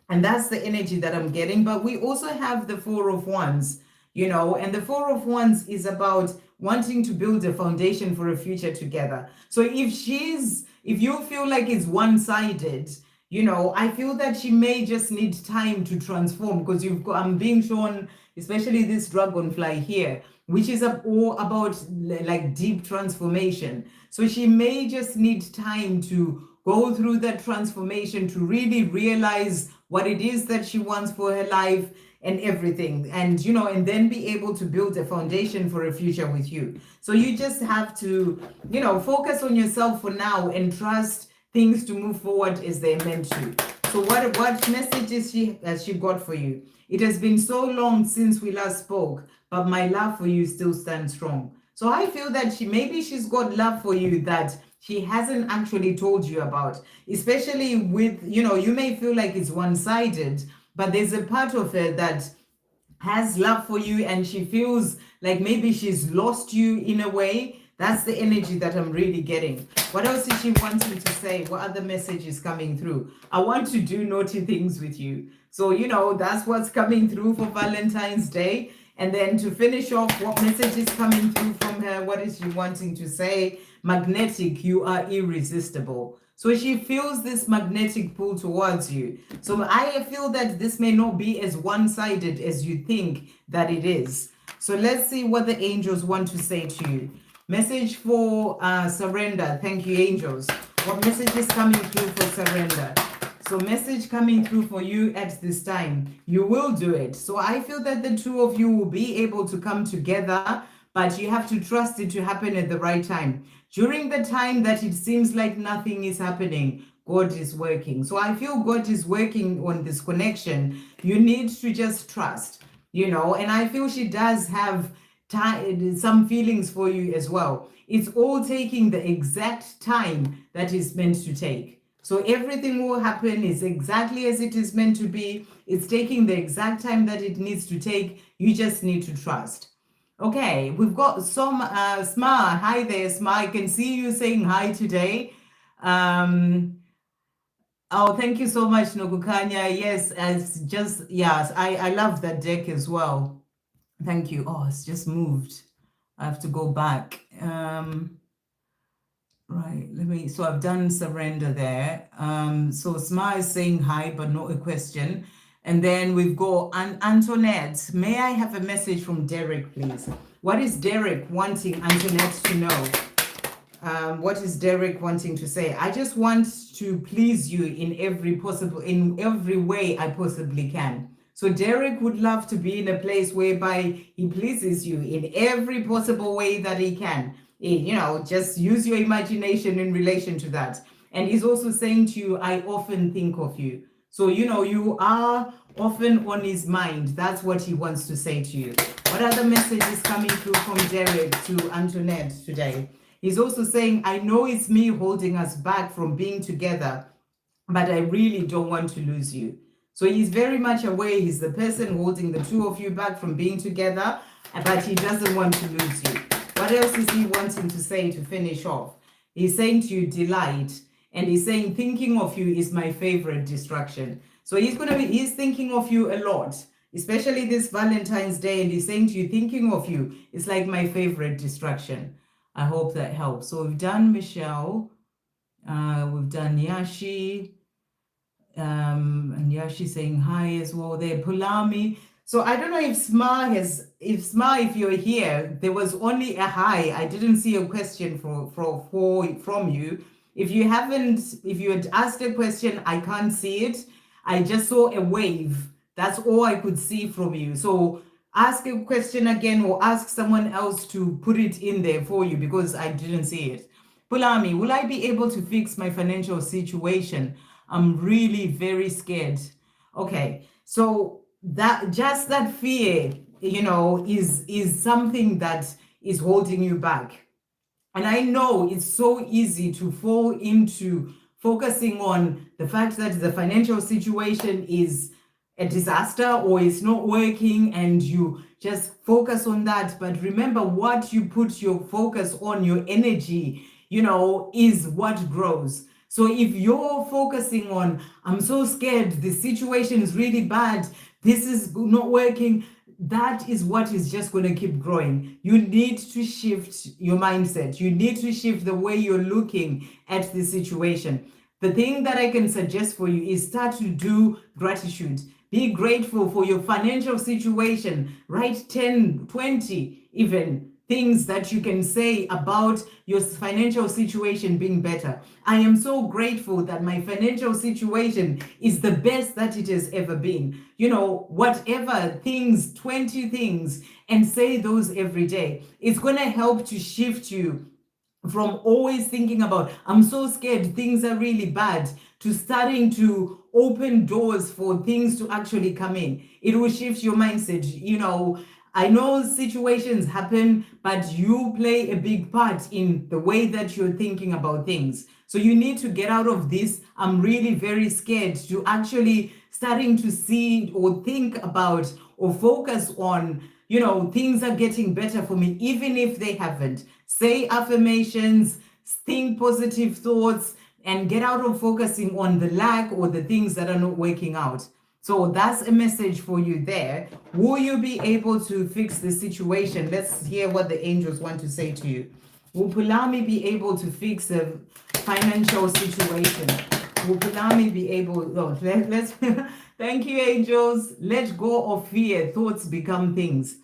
Speaker 1: And that's the energy that I'm getting. But we also have the Four of Wands, and the Four of Wands is about wanting to build a foundation for a future together. So if you feel like it's one-sided, I feel that she may just need time to transform, because I'm being shown, especially this dragonfly here, which is all about like deep transformation. So she may just need time to go through that transformation to really realize what it is that she wants for her life and everything, and and then be able to build a foundation for a future with you. So you just have to focus on yourself for now and trust things to move forward as they're meant to. So what message has she got for you? It has been so long since we last spoke, but my love for you still stands strong. So I feel that she's got love for you that she hasn't actually told you about, especially with, you may feel like it's one-sided, but there's a part of her that has love for you, and she feels like maybe she's lost you in a way. That's the energy that I'm really getting. What else is she wanting to say? What other message is coming through? I want to do naughty things with you. So, that's what's coming through for Valentine's Day. And then to finish off, what message is coming through from her? What is she wanting to say? Magnetic, you are irresistible. So she feels this magnetic pull towards you. So I feel that this may not be as one-sided as you think that it is. So let's see what the angels want to say to you. Message for surrender. Thank you, angels. What message is coming through for surrender? So message coming through for you at this time. You will do it. So I feel that the two of you will be able to come together, but you have to trust it to happen at the right time. During the time that it seems like nothing is happening, God is working. So I feel God is working on this connection. You need to just trust, and I feel she does have some feelings for you as well. It's all taking the exact time that is meant to take. So everything will happen is exactly as it is meant to be. It's taking the exact time that it needs to take. You just need to trust. Okay, we've got some Sma. Hi there, Sma. I can see you saying hi today. Oh, thank you so much, Nogukanya. Yes, I love that deck as well. Thank you. Oh, it's just moved. I have to go back. Right, so I've done surrender there. So Sma is saying hi, but not a question. And then we've got Antoinette. May I have a message from Derek, please? What is Derek wanting Antoinette to know? What is Derek wanting to say? I just want to please you in every way I possibly can. So Derek would love to be in a place whereby he pleases you in every possible way that he can. Just use your imagination in relation to that. And he's also saying to you, I often think of you. So, you are often on his mind. That's what he wants to say to you. What other message is coming through from Derek to Antoinette today? He's also saying, I know it's me holding us back from being together, but I really don't want to lose you. So he's very much aware he's the person holding the two of you back from being together, but he doesn't want to lose you. What else is he wanting to say to finish off? He's saying to you, delight. And he's saying, thinking of you is my favorite distraction. So he's thinking of you a lot, especially this Valentine's Day. And he's saying to you, thinking of you is like my favorite distraction. I hope that helps. So we've done Michelle. We've done Yashi. And Yashi saying hi as well there. Pulami. So I don't know if Sma, if you're here, there was only a hi. I didn't see a question from you. If you had asked a question, I can't see it. I just saw a wave. That's all I could see from you. So ask a question again or ask someone else to put it in there for you because I didn't see it. Pulami, will I be able to fix my financial situation? I'm really very scared. Okay, so that fear, is something that is holding you back. And I know it's so easy to fall into focusing on the fact that the financial situation is a disaster or it's not working and you just focus on that. But remember, what you put your focus on, your energy, is what grows. So if you're focusing on, I'm so scared, the situation is really bad, this is not working, that is what is just going to keep growing. You need to shift your mindset. You need to shift the way you're looking at the situation. The thing that I can suggest for you is start to do gratitude. Be grateful for your financial situation. Write 10, 20, even things that you can say about your financial situation being better. I am so grateful that my financial situation is the best that it has ever been. Whatever things, 20 things, and say those every day. It's going to help to shift you from always thinking about, I'm so scared, things are really bad, to starting to open doors for things to actually come in. It will shift your mindset. I know situations happen, but you play a big part in the way that you're thinking about things. So you need to get out of this, I'm really very scared, to actually starting to see or think about or focus on things are getting better for me, even if they haven't. Say affirmations, think positive thoughts, and get out of focusing on the lack or the things that are not working out. So that's a message for you there. Will you be able to fix the situation? Let's hear what the angels want to say to you. Will Pulami be able to fix the financial situation? Will Pulami be able... Oh, let's thank you, angels. Let go of fear. Thoughts become things.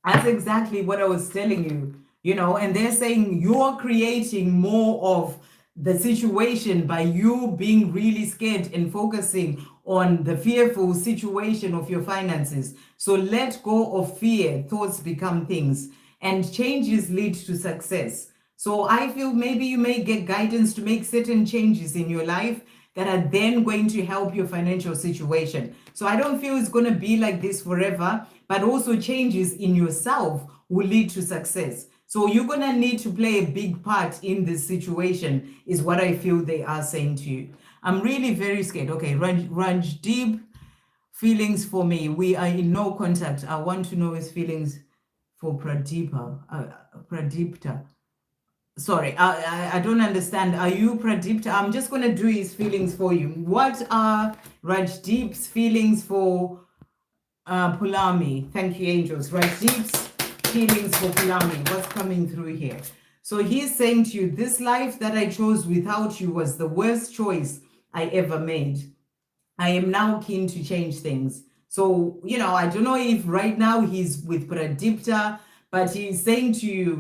Speaker 1: That's exactly what I was telling you, and they're saying you're creating more of the situation by you being really scared and focusing on the fearful situation of your finances. So let go of fear. Thoughts become things, and changes lead to success. So I feel maybe you may get guidance to make certain changes in your life that are then going to help your financial situation. So I don't feel it's going to be like this forever, but also changes in yourself will lead to success. So you're going to need to play a big part in this situation, is what I feel they are saying to you. I'm really very scared. Okay, Ranj deep feelings for me. We are in no contact. I want to know his feelings for Pradipta. Sorry, I don't understand. Are you Pradipta? I'm just going to do his feelings for you. What are Rajdeep's feelings for Pulami? Thank you, angels. Rajdeep's feelings for Pulami. What's coming through here? So he's saying to you, this life that I chose without you was the worst choice I ever made. I am now keen to change things. So, I don't know if right now he's with Pradipta, but he's saying to you,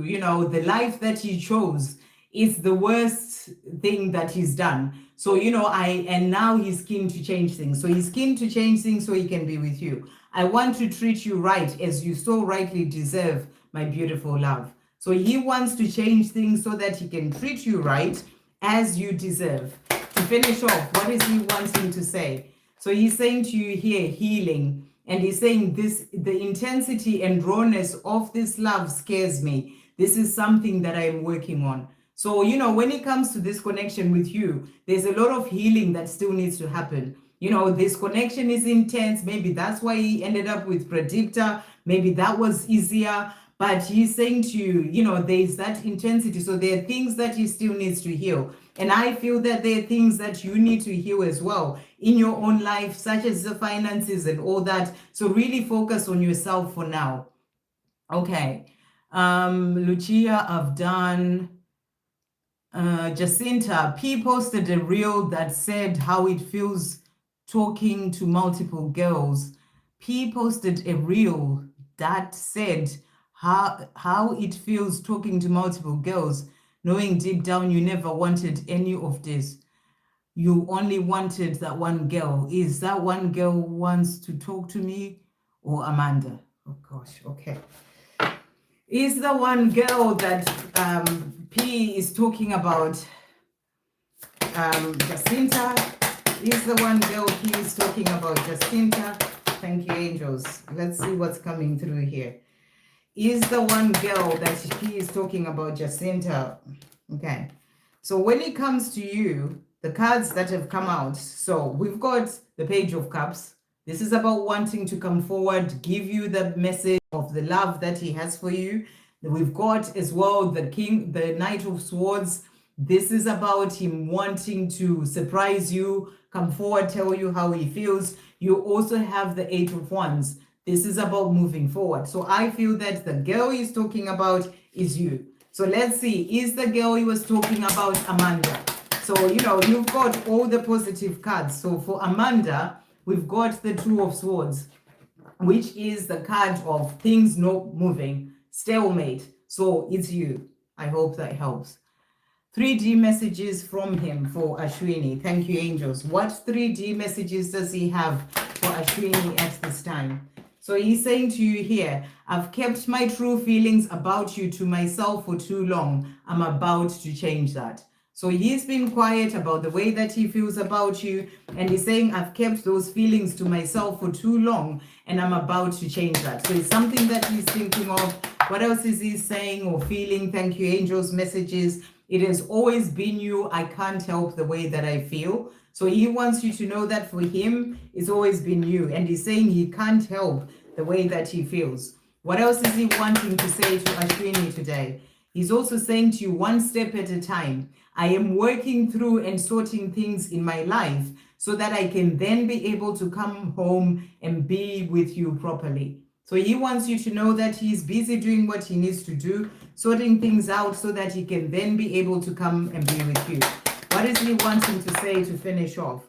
Speaker 1: the life that he chose is the worst thing that he's done. So, and now he's keen to change things. So he's keen to change things so he can be with you. I want to treat you right as you so rightly deserve, my beautiful love. So he wants to change things so that he can treat you right as you deserve. To finish off, what is he wanting to say? So he's saying to you here, healing. And he's saying the intensity and rawness of this love scares me. This is something that I am working on. So, when it comes to this connection with you, there's a lot of healing that still needs to happen. This connection is intense. Maybe that's why he ended up with Pradipta. Maybe that was easier. But he's saying to you, there's that intensity. So there are things that he still needs to heal. And I feel that there are things that you need to heal as well in your own life, such as the finances and all that. So really focus on yourself for now. Okay. Lucia, I've done. Jacinta, P posted a reel that said how it feels talking to multiple girls. P posted a reel that said how it feels talking to multiple girls, knowing deep down you never wanted any of this. You only wanted that one girl. Is that one girl who wants to talk to me or Amanda? Oh gosh, okay. Is the one girl that P is talking about Jacinta? Is the one girl P is talking about Jacinta? Thank you, angels. Let's see what's coming through here. Is the one girl that P is talking about Jacinta? Okay. So when it comes to you, the cards that have come out. So we've got the Page of Cups. This is about wanting to come forward, give you the message of the love that he has for you. We've got as well the Knight of Swords. This is about him wanting to surprise you, come forward, tell you how he feels. You also have the Eight of Wands. This is about moving forward. So I feel that the girl he's talking about is you. So let's see, is the girl he was talking about Amanda? So, you've got all the positive cards. So for Amanda, we've got the Two of Swords, which is the card of things not moving, stalemate. So it's you. I hope that helps. 3D messages from him for Ashwini. Thank you, angels. What 3D messages does he have for Ashwini at this time? So he's saying to you here, I've kept my true feelings about you to myself for too long. I'm about to change that. So he's been quiet about the way that he feels about you. And he's saying, I've kept those feelings to myself for too long and I'm about to change that. So it's something that he's thinking of. What else is he saying or feeling? Thank you, angels, messages. It has always been you. I can't help the way that I feel. So he wants you to know that for him, it's always been you. And he's saying he can't help the way that he feels. What else is he wanting to say to Ashwini today? He's also saying to you, one step at a time. I am working through and sorting things in my life so that I can then be able to come home and be with you properly. So he wants you to know that he's busy doing what he needs to do, sorting things out so that he can then be able to come and be with you. What is he wanting to say to finish off?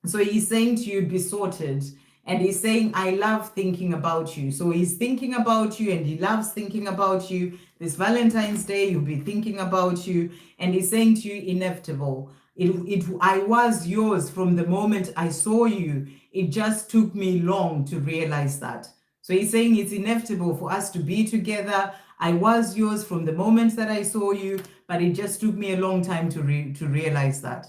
Speaker 1: So he's saying to you, be sorted. And he's saying, I love thinking about you. So he's thinking about you and he loves thinking about you. This Valentine's Day, he'll be thinking about you. And he's saying to you, inevitable. I was yours from the moment I saw you. It just took me long to realize that. So he's saying it's inevitable for us to be together. I was yours from the moment that I saw you, but it just took me a long time to realize that.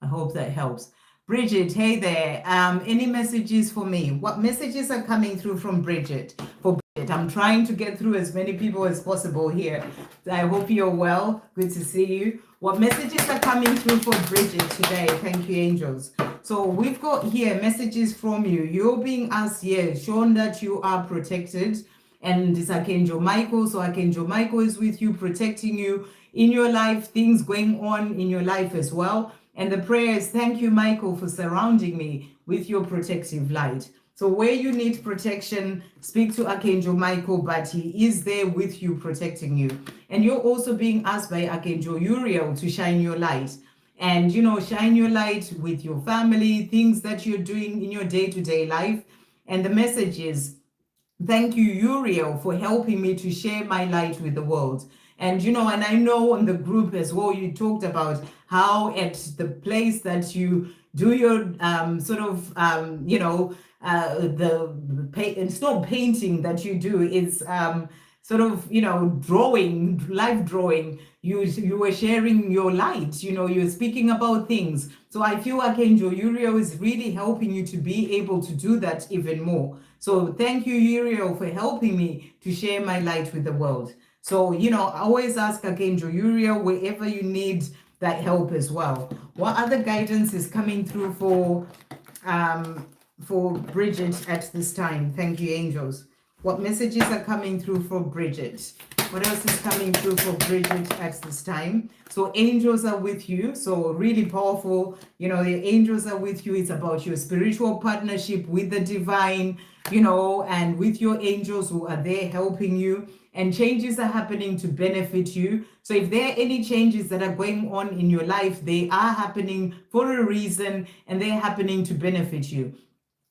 Speaker 1: I hope that helps. Bridget, hey there. Any messages for me? What messages are coming through from Bridget? For Bridget, I'm trying to get through as many people as possible here. I hope you're well. Good to see you. What messages are coming through for Bridget today? Thank you, angels. So we've got here messages from you. You're being asked here, shown that you are protected. And it's Archangel Michael. So Archangel Michael is with you, protecting you in your life, things going on in your life as well. And the prayer is, thank you, Michael, for surrounding me with your protective light. So where you need protection, speak to Archangel Michael, but he is there with you, protecting you. And you're also being asked by Archangel Uriel to shine your light. And, shine your light with your family, things that you're doing in your day-to-day life. And the message is, thank you, Uriel, for helping me to share my light with the world. And, and I know on the group as well, you talked about how at the place that you do your it's not painting that you do, it's drawing, live drawing. You were sharing your light, you're speaking about things. So I feel Archangel Uriel is really helping you to be able to do that even more. So thank you, Uriel, for helping me to share my light with the world. So, always ask Archangel Uriel wherever you need that help as well. What other guidance is coming through for Bridget at this time? Thank you, angels. What messages are coming through for Bridget? What else is coming through for Bridget at this time? So angels are with you. So really powerful. The angels are with you. It's about your spiritual partnership with the divine, and with your angels who are there helping you. And changes are happening to benefit you. So if there are any changes that are going on in your life, they are happening for a reason and they're happening to benefit you.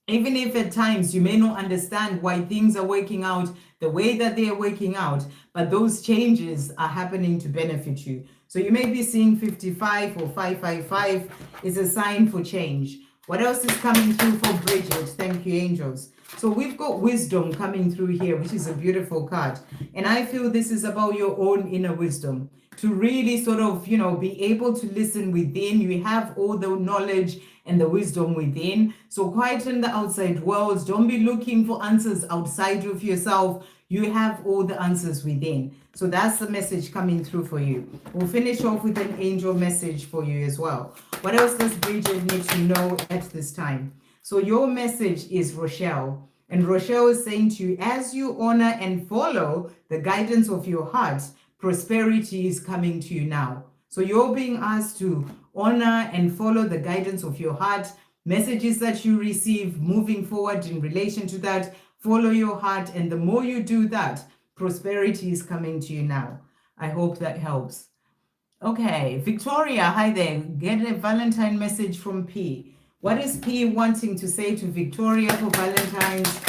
Speaker 1: Even if at times you may not understand why things are working out the way that they are working out, but those changes are happening to benefit you. So you may be seeing 55 or 555 is a sign for change. What else is coming through for Bridget? Thank you, angels. So we've got wisdom coming through here, which is a beautiful card. And I feel this is about your own inner wisdom, to really sort of, be able to listen within. You have all the knowledge and the wisdom within. So quieten the outside world. Don't be looking for answers outside of yourself. You have all the answers within. So that's the message coming through for you. We'll finish off with an angel message for you as well. What else does Bridget need to know at this time? So your message is Rochelle. And Rochelle is saying to you, as you honor and follow the guidance of your heart, prosperity is coming to you now. So you're being asked to honor and follow the guidance of your heart, messages that you receive moving forward in relation to that. Follow your heart, and the more you do that, prosperity is coming to you now. I hope that helps. Okay, Victoria, hi there. Get a Valentine message from P. What is P wanting to say to Victoria for Valentine's?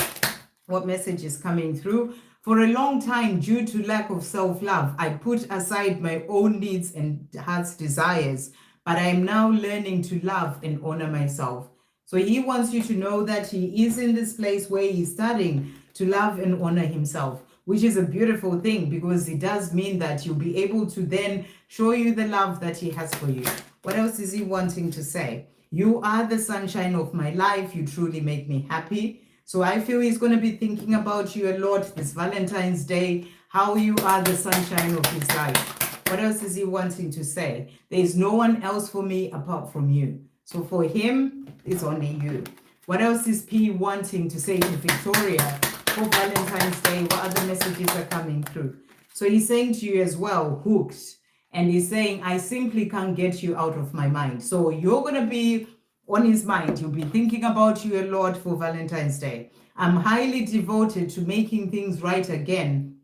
Speaker 1: What message is coming through? For a long time, due to lack of self-love, I put aside my own needs and heart's desires, but I am now learning to love and honor myself. So he wants you to know that he is in this place where he's starting to love and honor himself, which is a beautiful thing, because it does mean that you'll be able to then show you the love that he has for you. What else is he wanting to say? You are the sunshine of my life. You truly make me happy. So I feel he's going to be thinking about you a lot this Valentine's Day, how you are the sunshine of his life. What else is he wanting to say? There is no one else for me apart from you. So for him, it's only you. What else is P wanting to say to Victoria for Valentine's Day. What other messages are coming through? So he's saying to you as well, hooked. And he's saying, I simply can't get you out of my mind. So you're going to be on his mind. You'll be thinking about you a lot for Valentine's Day. I'm highly devoted to making things right again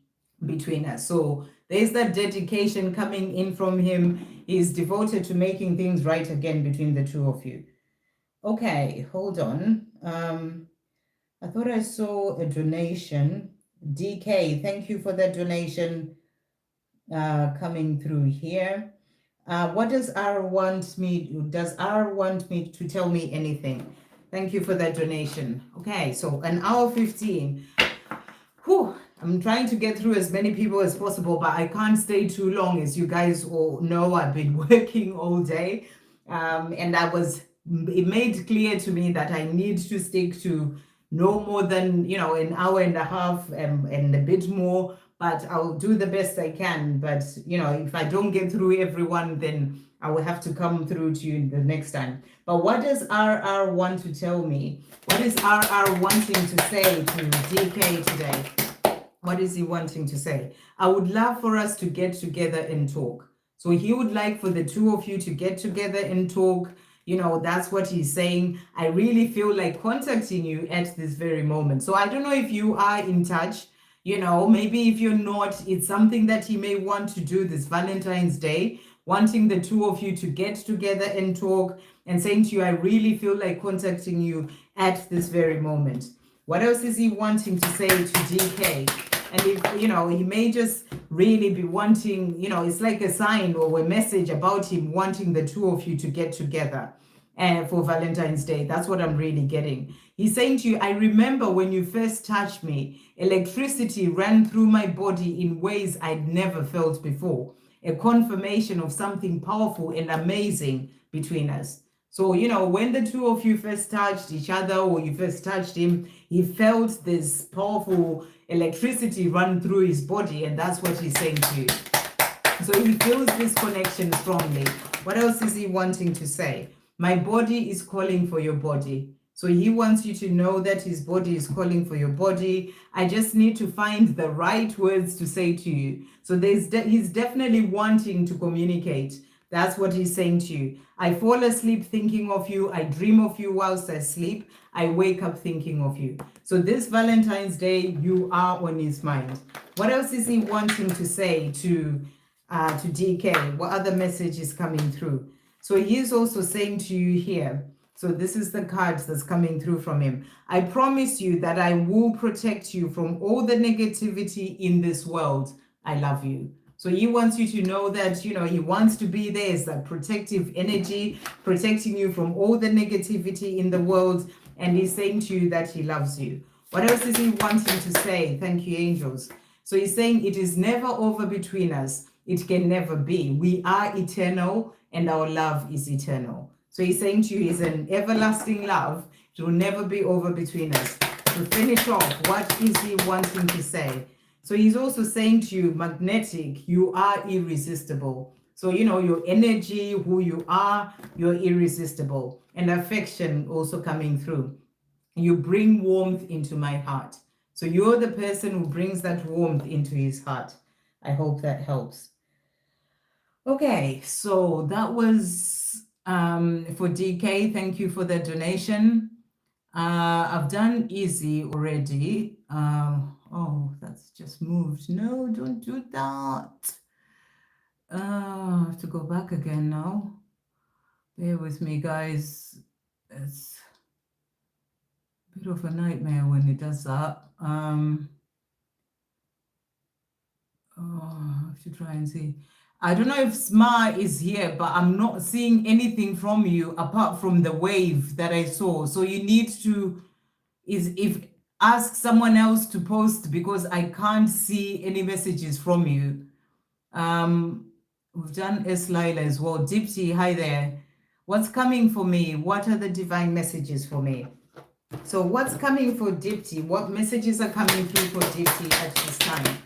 Speaker 1: between us. So there's that dedication coming in from him. He's devoted to making things right again between the two of you. Okay, hold on. I thought I saw a donation. DK, thank you for that donation coming through here. What does R want me? Does R want me to tell me anything? Thank you for that donation. Okay, so an hour 15. Whew, I'm trying to get through as many people as possible, but I can't stay too long. As you guys all know, I've been working all day, and it made clear to me that I need to stick to no more than an hour and a half and a bit more. But I'll do the best I can. But if I don't get through everyone, then I will have to come through to you the next time. But what does RR want to tell me? What is RR wanting to say to DK today? What is he wanting to say? I would love for us to get together and talk. So he would like for the two of you to get together and talk. That's what he's saying. I really feel like contacting you at this very moment. So I don't know if you are in touch. Maybe if you're not, it's something that he may want to do this Valentine's Day, wanting the two of you to get together and talk, and saying to you, I really feel like contacting you at this very moment. What else is he wanting to say to DK? And if, he may just really be wanting, it's like a sign or a message about him wanting the two of you to get together for Valentine's Day. That's what I'm really getting. He's saying to you, I remember when you first touched me, electricity ran through my body in ways I'd never felt before. A confirmation of something powerful and amazing between us. So, when the two of you first touched each other or you first touched him, he felt this powerful electricity run through his body, and that's what he's saying to you. So he feels this connection strongly. What else is he wanting to say? My body is calling for your body. So he wants you to know that his body is calling for your body. I just need to find the right words to say to you. So he's definitely wanting to communicate. That's what he's saying to you. I fall asleep thinking of you. I dream of you whilst I sleep. I wake up thinking of you. So this Valentine's Day, you are on his mind. What else is he wanting to say to DK? What other message is coming through? So he is also saying to you here, so this is the cards that's coming through from him. I promise you that I will protect you from all the negativity in this world. I love you. So he wants you to know that, he wants to be there as that protective energy, protecting you from all the negativity in the world. And he's saying to you that he loves you. What else is he wanting to say? Thank you, angels. So he's saying it is never over between us. It can never be. We are eternal and our love is eternal. So he's saying to you, it's an everlasting love. It will never be over between us. To finish off, what is he wanting to say? So he's also saying to you, magnetic, you are irresistible. So, your energy, who you are, you're irresistible. And affection also coming through. You bring warmth into my heart. So you're the person who brings that warmth into his heart. I hope that helps. Okay, so that was for DK. Thank you for the donation. I've done easy already. Oh, that's just moved. No, don't do that. I have to go back again now. Bear with me, guys. It's a bit of a nightmare when it does that. Oh, I have to try and see. I don't know if Sma is here, but I'm not seeing anything from you apart from the wave that I saw. So you need to ask someone else to post because I can't see any messages from you. We've done S. Lila as well. Dipti, hi there. What's coming for me? What are the divine messages for me? So what's coming for Dipti? What messages are coming through for Dipti at this time?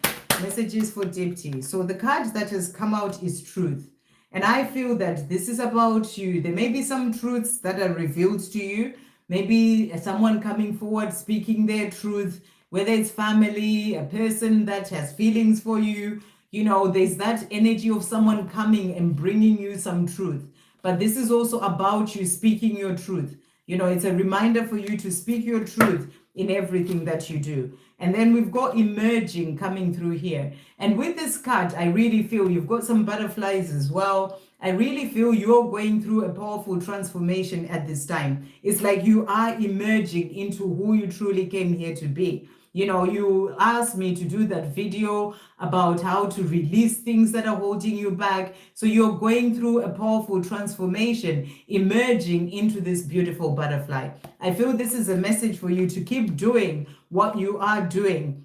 Speaker 1: Messages for Dipti. So the card that has come out is truth. And I feel that this is about you. There may be some truths that are revealed to you. Maybe someone coming forward, speaking their truth, whether it's family, a person that has feelings for you, you know, there's that energy of someone coming and bringing you some truth. But this is also about you speaking your truth. You know, it's a reminder for you to speak your truth in everything that you do. And then we've got emerging coming through here. And with this card, I really feel you've got some butterflies as well. I really feel you're going through a powerful transformation at this time. It's like you are emerging into who you truly came here to be. You know, you asked me to do that video about how to release things that are holding you back. So you're going through a powerful transformation, emerging into this beautiful butterfly. I feel this is a message for you to keep doing what you are doing,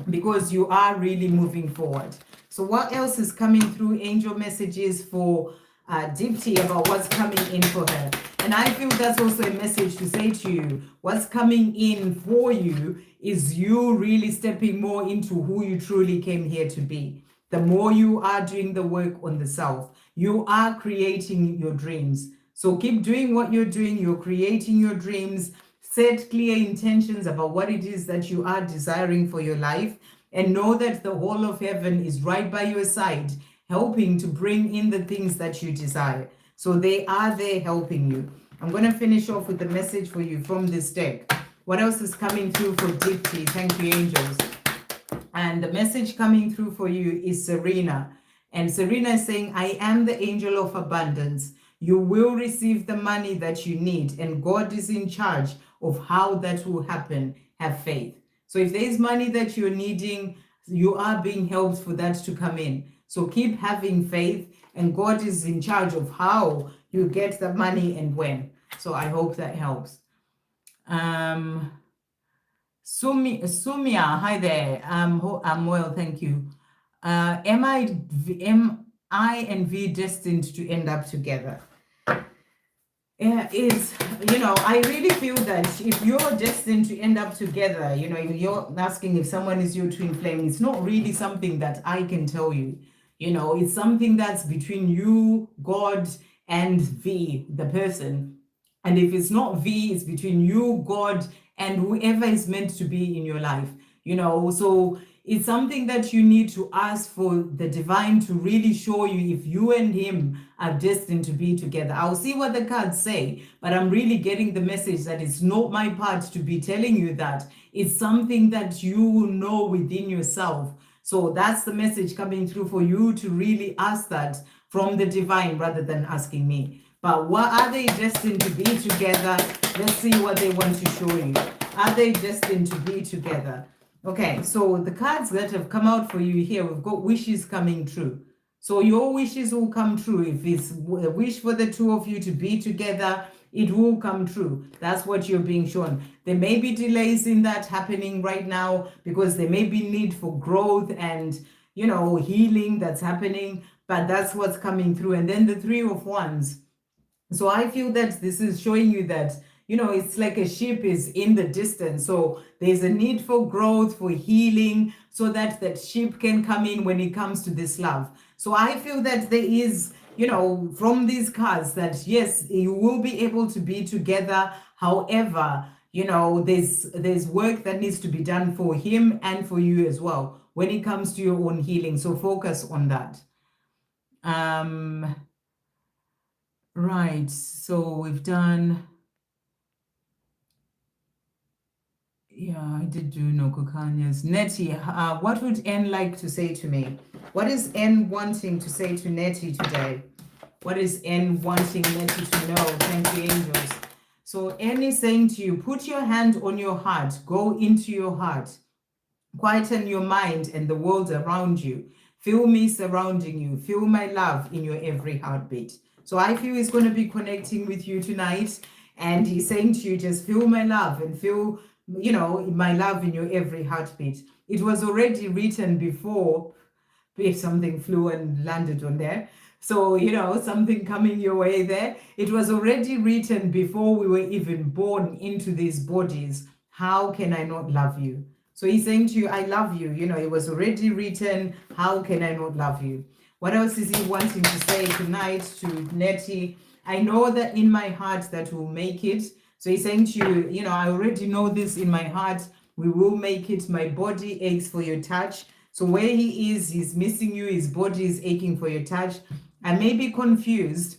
Speaker 1: because you are really moving forward. So what else is coming through angel messages for Dipti about what's coming in for her? And I feel that's also a message to say to you, what's coming in for you is you really stepping more into who you truly came here to be. The more you are doing the work on the self, you are creating your dreams. So keep doing what you're doing. You're creating your dreams. Set clear intentions about what it is that you are desiring for your life, and know that the whole of heaven is right by your side, helping to bring in the things that you desire. So they are there helping you. I'm going to finish off with the message for you from this deck. What else is coming through for Dipti? Thank you, angels. And the message coming through for you is Serena. And Serena is saying, I am the angel of abundance. You will receive the money that you need, and God is in charge of how that will happen. Have faith. So if there is money that you're needing, you are being helped for that to come in. So keep having faith, and God is in charge of how you get the money and when. So I hope that helps. Sumia, hi there. I'm well, thank you. Am I and V destined to end up together? Is, you know, I really feel that if you're destined to end up together, you know, if you're asking if someone is your twin flame, it's not really something that I can tell you. You know, it's something that's between you, God, and V, the person. And if it's not V, it's between you, God, and whoever is meant to be in your life. You know, so it's something that you need to ask for the divine to really show you if you and him are destined to be together. I'll see what the cards say, but I'm really getting the message that it's not my part to be telling you that. It's something that you will know within yourself. So that's the message coming through for you to really ask that from the divine rather than asking me. But what are they destined to be together? Let's see what they want to show you. Are they destined to be together? Okay, so the cards that have come out for you here, we've got wishes coming true. So your wishes will come true. If it's a wish for the two of you to be together, it will come true. That's what you're being shown. There may be delays in that happening right now because there may be need for growth and, you know, healing that's happening, but that's what's coming through. And then the Three of Wands. So I feel that this is showing you that, you know, it's like a ship is in the distance. So there's a need for growth, for healing, so that that ship can come in when it comes to this love. So I feel that there is, you know, from these cards that, yes, you will be able to be together. However, you know, there's work that needs to be done for him and for you as well when it comes to your own healing. So focus on that. Right. So we've done... Yeah, I did do no Kukanyas. Nettie, what would N like to say to me? What is N wanting to say to Nettie today? What is N wanting Nettie to know? Thank you, angels. So N is saying to you, put your hand on your heart. Go into your heart. Quieten your mind and the world around you. Feel me surrounding you. Feel my love in your every heartbeat. So I feel he's going to be connecting with you tonight. And he's saying to you, just feel my love and feel, you know, my love in your every heartbeat. It was already written before, if something flew and landed on there. So, you know, something coming your way there. It was already written before we were even born into these bodies. How can I not love you? So he's saying to you, I love you. You know, it was already written. How can I not love you? What else is he wanting to say tonight to Nettie? I know that in my heart that will make it. So he's saying to you, you know, I already know this in my heart. We will make it. My body aches for your touch. So where he is, he's missing you. His body is aching for your touch. I may be confused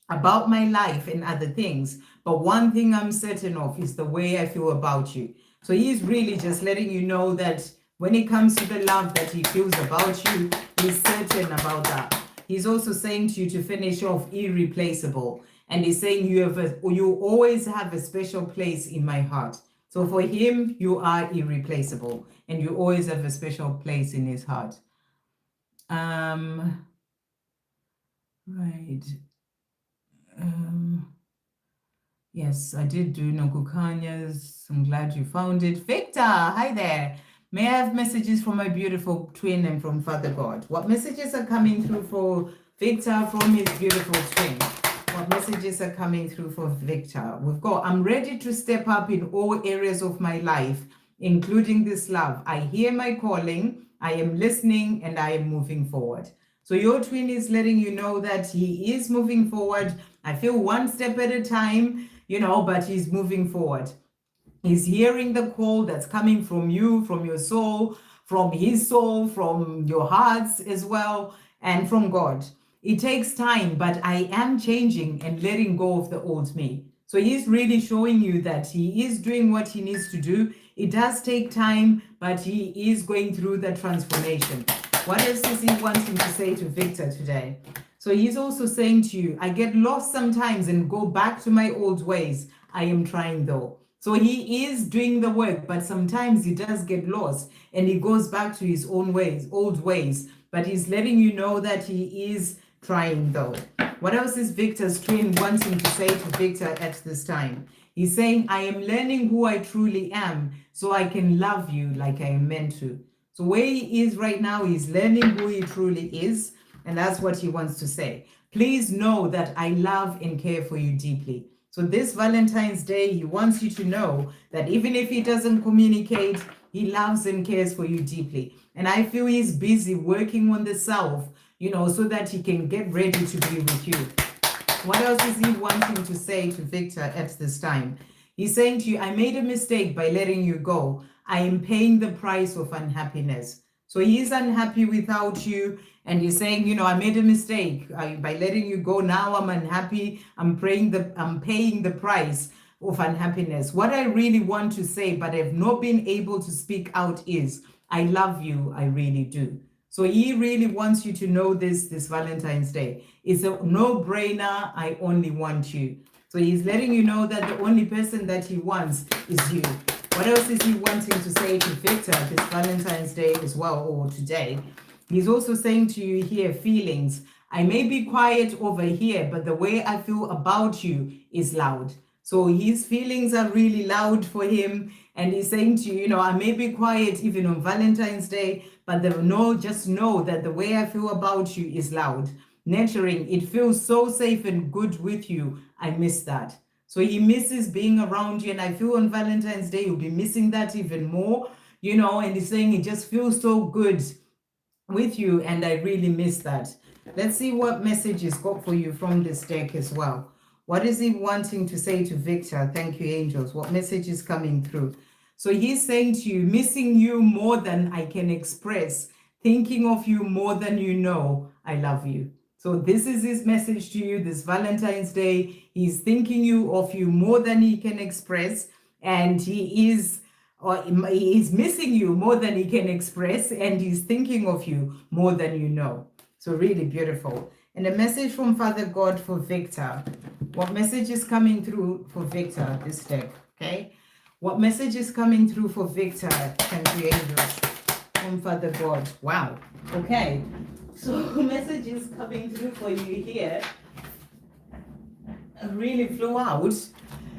Speaker 1: about my life and other things, but one thing I'm certain of is the way I feel about you. So he's really just letting you know that when it comes to the love that he feels about you, he's certain about that. He's also saying to you to finish off irreplaceable. And he's saying you always have a special place in my heart. So for him, you are irreplaceable and you always have a special place in his heart. Right. Yes, I did do Nokukanyas. I'm glad you found it. Victor, hi there. May I have messages from my beautiful twin and from Father God? What messages are coming through for Victor from his beautiful twin? What messages are coming through for Victor? We've got, I'm ready to step up in all areas of my life, including this love. I hear my calling, I am listening, and I am moving forward. So your twin is letting you know that he is moving forward. I feel one step at a time, but he's moving forward. He's hearing the call that's coming from you, from your soul, from his soul, from your hearts as well, and from God. It takes time, but I am changing and letting go of the old me. So he's really showing you that he is doing what he needs to do. It does take time, but he is going through the transformation. What else is he wanting to say to Victor today? So he's also saying to you, I get lost sometimes and go back to my old ways. I am trying though. So he is doing the work, but sometimes he does get lost and he goes back to his own ways, old ways. But he's letting you know that he is trying though. What else is Victor's twin wanting to say to Victor at this time? He's saying, I am learning who I truly am so I can love you like I am meant to. So where he is right now, he's learning who he truly is, and that's what he wants to say. Please know that I love and care for you deeply. So this Valentine's Day, he wants you to know that even if he doesn't communicate, he loves and cares for you deeply. And I feel he's busy working on the self, so that he can get ready to be with you. What else is he wanting to say to Victor at this time? He's saying to you, I made a mistake by letting you go. I am paying the price of unhappiness. So he's unhappy without you. And he's saying, I made a mistake by letting you go. Now I'm unhappy. I'm paying the price of unhappiness. What I really want to say, but I've not been able to speak out is, I love you. I really do. So he really wants you to know this Valentine's Day. It's a no-brainer. I only want you. So he's letting you know that the only person that he wants is you. What else is he wanting to say to Victor this Valentine's Day as well, or today? He's also saying to you here, feelings. I may be quiet over here, but the way I feel about you is loud. So his feelings are really loud for him. And he's saying to you, I may be quiet even on Valentine's Day, but just know that the way I feel about you is loud. Nurturing, it feels so safe and good with you. I miss that. So he misses being around you. And I feel on Valentine's Day, you'll be missing that even more, and he's saying it just feels so good with you. And I really miss that. Let's see what message is got for you from this deck as well. What is he wanting to say to Victor? Thank you, angels. What message is coming through? So he's saying to you, missing you more than I can express, thinking of you more than you know, I love you. So this is his message to you this Valentine's Day. He's thinking of you more than he can express, and he's missing you more than he can express, and he's thinking of you more than you know. So really beautiful. And a message from Father God for Victor. What message is coming through for Victor this deck? Okay. What message is coming through for Victor? Thank you, angels. From Father God. Wow. Okay. So message is coming through for you here. Really flew out.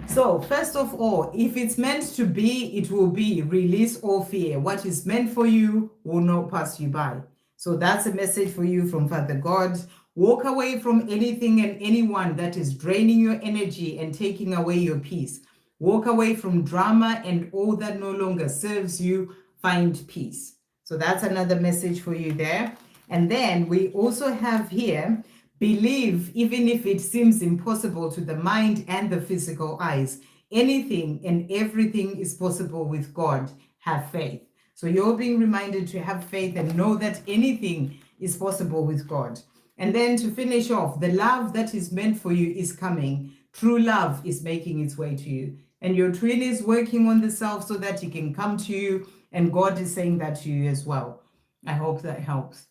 Speaker 1: So first of all, if it's meant to be, it will be. Release all fear. What is meant for you will not pass you by. So that's a message for you from Father God. Walk away from anything and anyone that is draining your energy and taking away your peace. Walk away from drama and all that no longer serves you. Find peace. So that's another message for you there. And then we also have here, believe even if it seems impossible to the mind and the physical eyes. anything and everything is possible with God. Have faith. So you're being reminded to have faith and know that anything is possible with God. And then to finish off, the love that is meant for you is coming. True love is making its way to you. And your twin is working on the self so that he can come to you. And God is saying that to you as well. I hope that helps.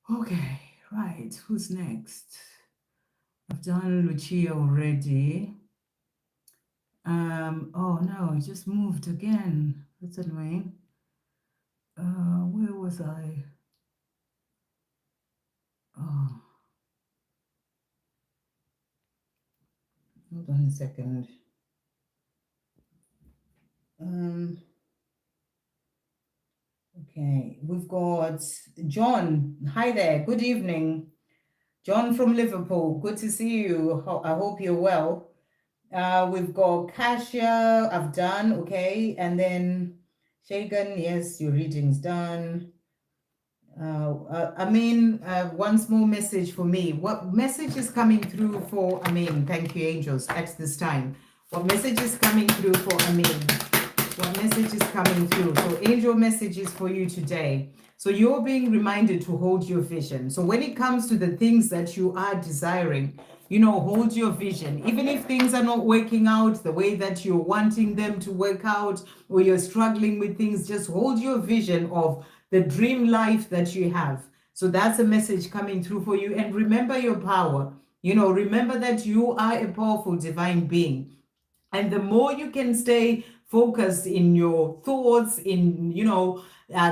Speaker 1: Okay, right. Who's next? I've done Lucia already. Oh no, it just moved again. That's annoying. Where was I? Oh. Hold on a second. Okay, we've got John. Hi there. Good evening. John from Liverpool. Good to see you. I hope you're well. We've got Kasia. I've done. Okay. And then Shagan. Yes, your reading's done. One small message for me. What message is coming through for Amin? Thank you, angels, at this time. What message is coming through for Amin? What message is coming through? So angel messages for you today. So you're being reminded to hold your vision. So when it comes to the things that you are desiring, hold your vision. Even if things are not working out the way that you're wanting them to work out, or you're struggling with things, just hold your vision of the dream life that you have. So that's a message coming through for you. And remember your power. Remember that you are a powerful divine being. And the more you can stay focused in your thoughts, in,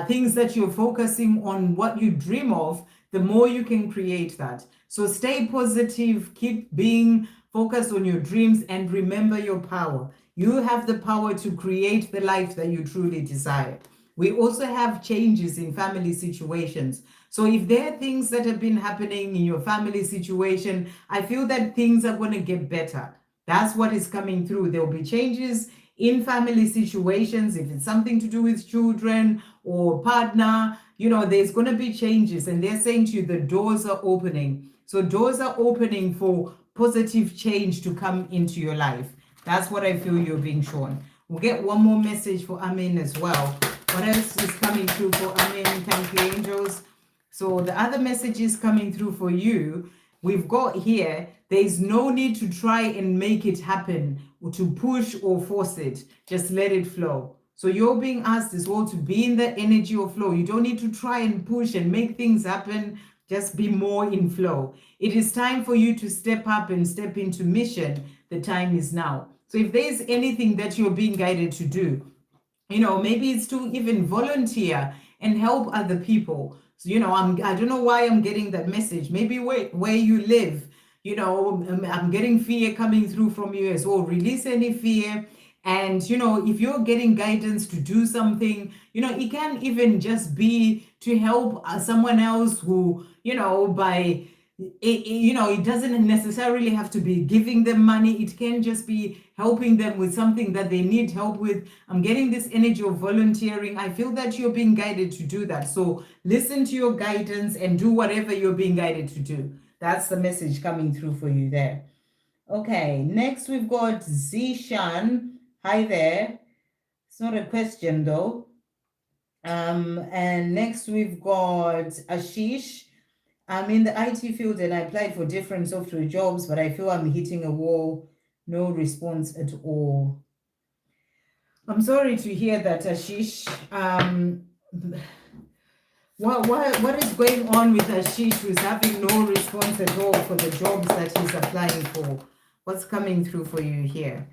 Speaker 1: things that you're focusing on, what you dream of, the more you can create that. So stay positive, keep being focused on your dreams, and remember your power. You have the power to create the life that you truly desire. We also have changes in family situations. So if there are things that have been happening in your family situation, I feel that things are going to get better. That's what is coming through. There will be changes in family situations. If it's something to do with children or partner, there's going to be changes. And they're saying to you, the doors are opening. So doors are opening for positive change to come into your life. That's what I feel you're being shown. We'll get one more message for Amin as well. What else is coming through for Amin? Thank you, angels. So the other message is coming through for you. We've got here, there's no need to try and make it happen or to push or force it. Just let it flow. So you're being asked as well to be in the energy of flow. You don't need to try and push and make things happen. Just be more in flow. It is time for you to step up and step into mission. The time is now. So if there's anything that you're being guided to do, maybe it's to even volunteer and help other people. So, I don't know why I'm getting that message. Maybe where you live, I'm getting fear coming through from you as well. Release any fear. And, if you're getting guidance to do something, it can even just be to help someone else who, by it doesn't necessarily have to be giving them money. It can just be helping them with something that they need help with. I'm getting this energy of volunteering. I feel that you're being guided to do that. So listen to your guidance and do whatever you're being guided to do. That's the message coming through for you there. Okay, next we've got Zishan. Hi there. It's not a question though. And next we've got Ashish. I'm in the IT field and I applied for different software jobs, but I feel I'm hitting a wall. No response at all. I'm sorry to hear that, Ashish. What is going on with Ashish, who's having no response at all for the jobs that he's applying for? What's coming through for you here?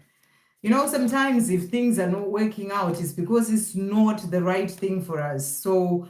Speaker 1: Sometimes if things are not working out, it's because it's not the right thing for us. So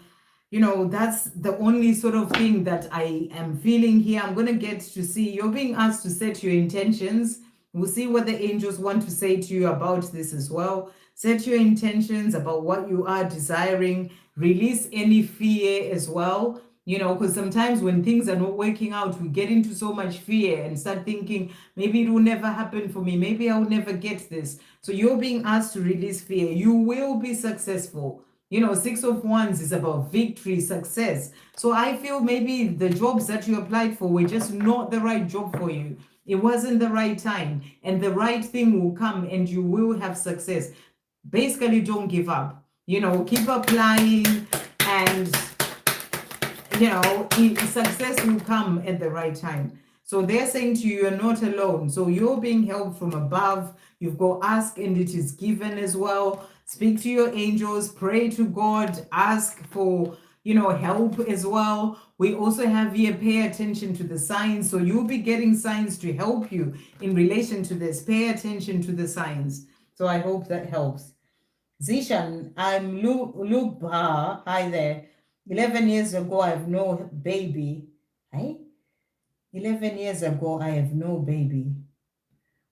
Speaker 1: that's the only sort of thing that I am feeling here. I'm going to get to see, you're being asked to set your intentions. We'll see what the angels want to say to you about this as well. Set your intentions about what you are desiring. Release any fear as well. Because sometimes when things are not working out, we get into so much fear and start thinking, maybe it will never happen for me. Maybe I'll never get this. So you're being asked to release fear. You will be successful. 6 of Wands is about victory, success. So I feel maybe the jobs that you applied for were just not the right job for you. It wasn't the right time, and the right thing will come and you will have success. Basically, don't give up. Keep applying, and success will come at the right time. So they're saying to you, you're not alone. So you're being helped from above. You've got ask and it is given as well. Speak to your angels, pray to God, ask for help as well. We also have here, pay attention to the signs. So you'll be getting signs to help you in relation to this. Pay attention to the signs. So I hope that helps. Zishan, I'm Luke. Hi there. 11 years ago, I have no baby. Hey? 11 years ago, I have no baby.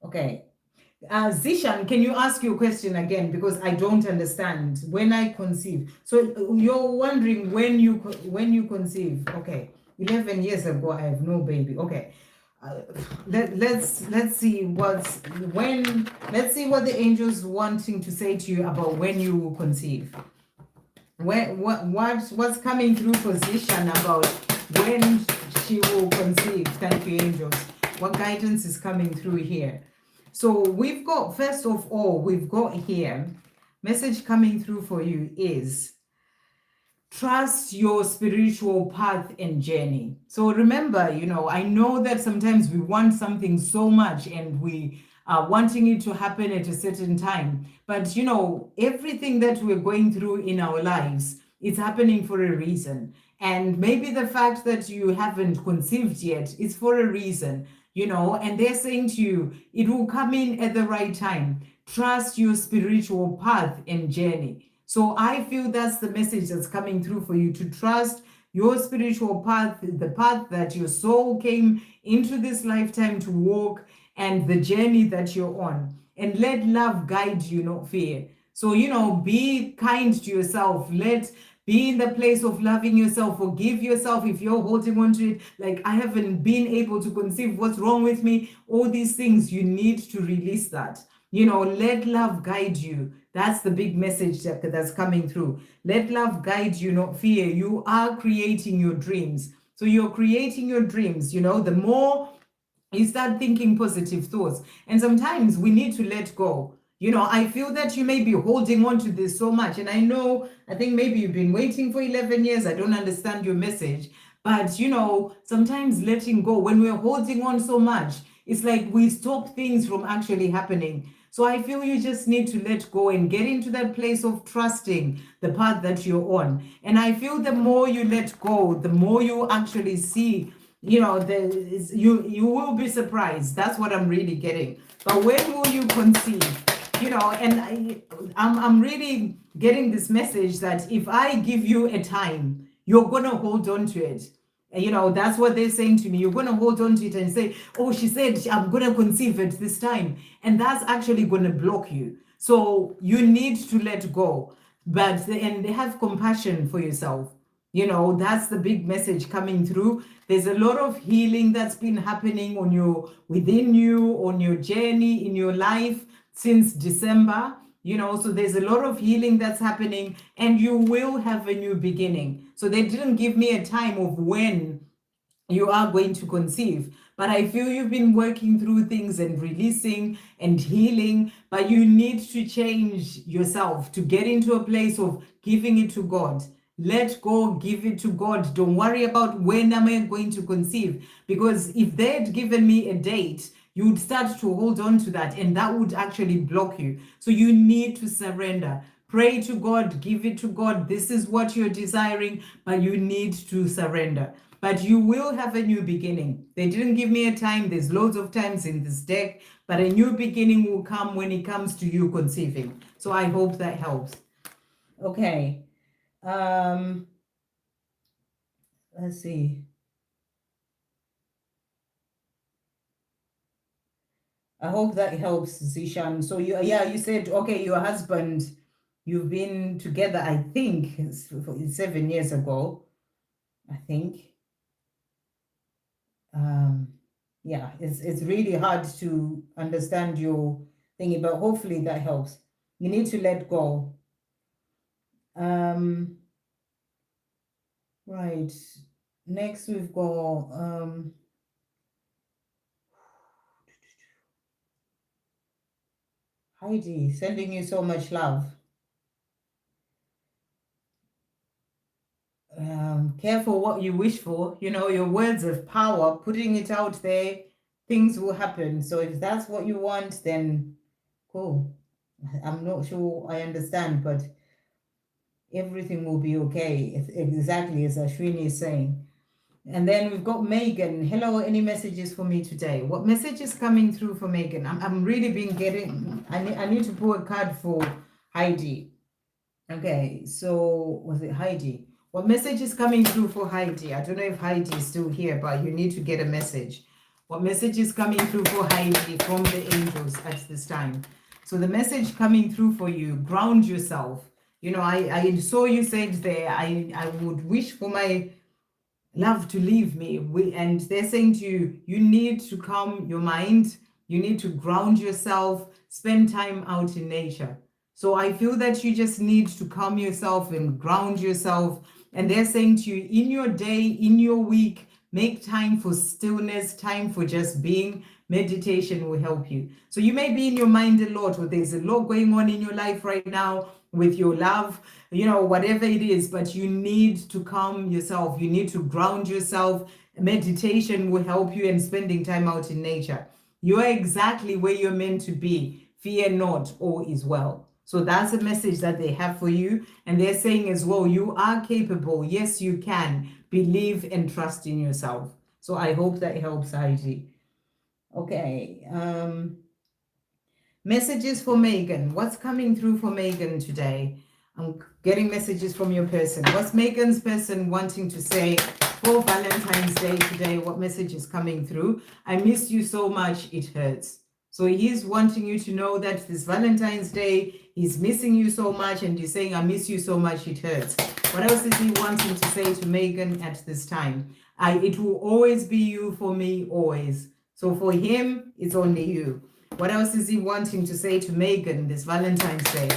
Speaker 1: Okay. Zishan, can you ask your question again? Because I don't understand. When I conceive. So you're wondering when you conceive. Okay. 11 years ago, I have no baby. Okay. Let's see what the angels wanting to say to you about when you will conceive. What's coming through position about when she will conceive? Thank you, angels. What guidance is coming through here? So we've got, first of all, we've got here, message coming through for you is trust your spiritual path and journey. So remember, I know that sometimes we want something so much and we are wanting it to happen at a certain time. But, everything that we're going through in our lives, it's happening for a reason. And maybe the fact that you haven't conceived yet is for a reason, and they're saying to you, it will come in at the right time. Trust your spiritual path and journey. So I feel that's the message that's coming through for you, to trust your spiritual path, the path that your soul came into this lifetime to walk, and the journey that you're on. And let love guide you, not fear. So, be kind to yourself. Be in the place of loving yourself. Forgive yourself if you're holding on to it. Like, I haven't been able to conceive. What's wrong with me? All these things, you need to release that. Let love guide you. That's the big message that's coming through. Let love guide you, not fear. You are creating your dreams. So you're creating your dreams. The more you start thinking positive thoughts. And sometimes we need to let go. I feel that you may be holding on to this so much. And I think maybe you've been waiting for 11 years. I don't understand your message. But, sometimes letting go, when we're holding on so much, it's like we stop things from actually happening. So I feel you just need to let go and get into that place of trusting the path that you're on. And I feel the more you let go, the more you actually see, you will be surprised. That's what I'm really getting. But when will you conceive? And I'm really getting this message that if I give you a time, you're gonna hold on to it. That's what they're saying to me. You're going to hold on to it and say, oh, she said I'm going to conceive at this time. And that's actually going to block you. So you need to let go. And have compassion for yourself. That's the big message coming through. There's a lot of healing that's been happening within you, on your journey, in your life since December. So there's a lot of healing that's happening, and you will have a new beginning. So they didn't give me a time of when you are going to conceive, but I feel you've been working through things and releasing and healing, but you need to change yourself to get into a place of giving it to God. Let go, give it to God. Don't worry about when am I going to conceive, because if they had given me a date, you would start to hold on to that, and that would actually block you. So you need to surrender. Pray to God, give it to God. This is what you're desiring, but you need to surrender. But you will have a new beginning. They didn't give me a time. There's loads of times in this deck, but a new beginning will come when it comes to you conceiving. So I hope that helps. Okay. Let's see. I hope that helps, Zishan. So you said, okay, your husband, you've been together, I think, 7 years ago, I think. Yeah, it's really hard to understand your thingy, but hopefully that helps. You need to let go. Right. Next we've got Heidi, sending you so much love. Careful what you wish for. You know, your words of power, putting it out there, things will happen. So if that's what you want, then cool. I'm not sure I understand, but everything will be okay. It's exactly as Ashwini is saying. And then we've got Megan. Hello, any messages for me today? What message is coming through for Megan? I'm really been getting, I need to pull a card for Heidi. Okay, so was it Heidi? What message is coming through for Heidi? I don't know if Heidi is still here, but you need to get a message. What message is coming through for Heidi from the angels at this time? So the message coming through for you, ground yourself. You know, I saw you said there, I would wish for my love to leave me. And they're saying to you, you need to calm your mind, you need to ground yourself, spend time out in nature. So I feel that you just need to calm yourself and ground yourself. And they're saying to you, in your day, in your week, make time for stillness, time for just being. Meditation will help you. So you may be in your mind a lot, or there's a lot going on in your life right now with your love, you know, whatever it is, but you need to calm yourself. You need to ground yourself. Meditation will help you, and spending time out in nature. You are exactly where you're meant to be. Fear not, all is well. So that's a message that they have for you. And they're saying as well, you are capable. Yes, you can. Believe and trust in yourself. So I hope that helps, Heidi. Okay. Messages for Megan. What's coming through for Megan today? I'm getting messages from your person. What's Megan's person wanting to say for Valentine's Day today? What message is coming through? I miss you so much, it hurts. So he's wanting you to know that this Valentine's Day, he's missing you so much, and he's saying, I miss you so much, it hurts. What else is he wanting to say to Megan at this time? It will always be you for me, always. So for him, it's only you. What else is he wanting to say to Megan this Valentine's Day?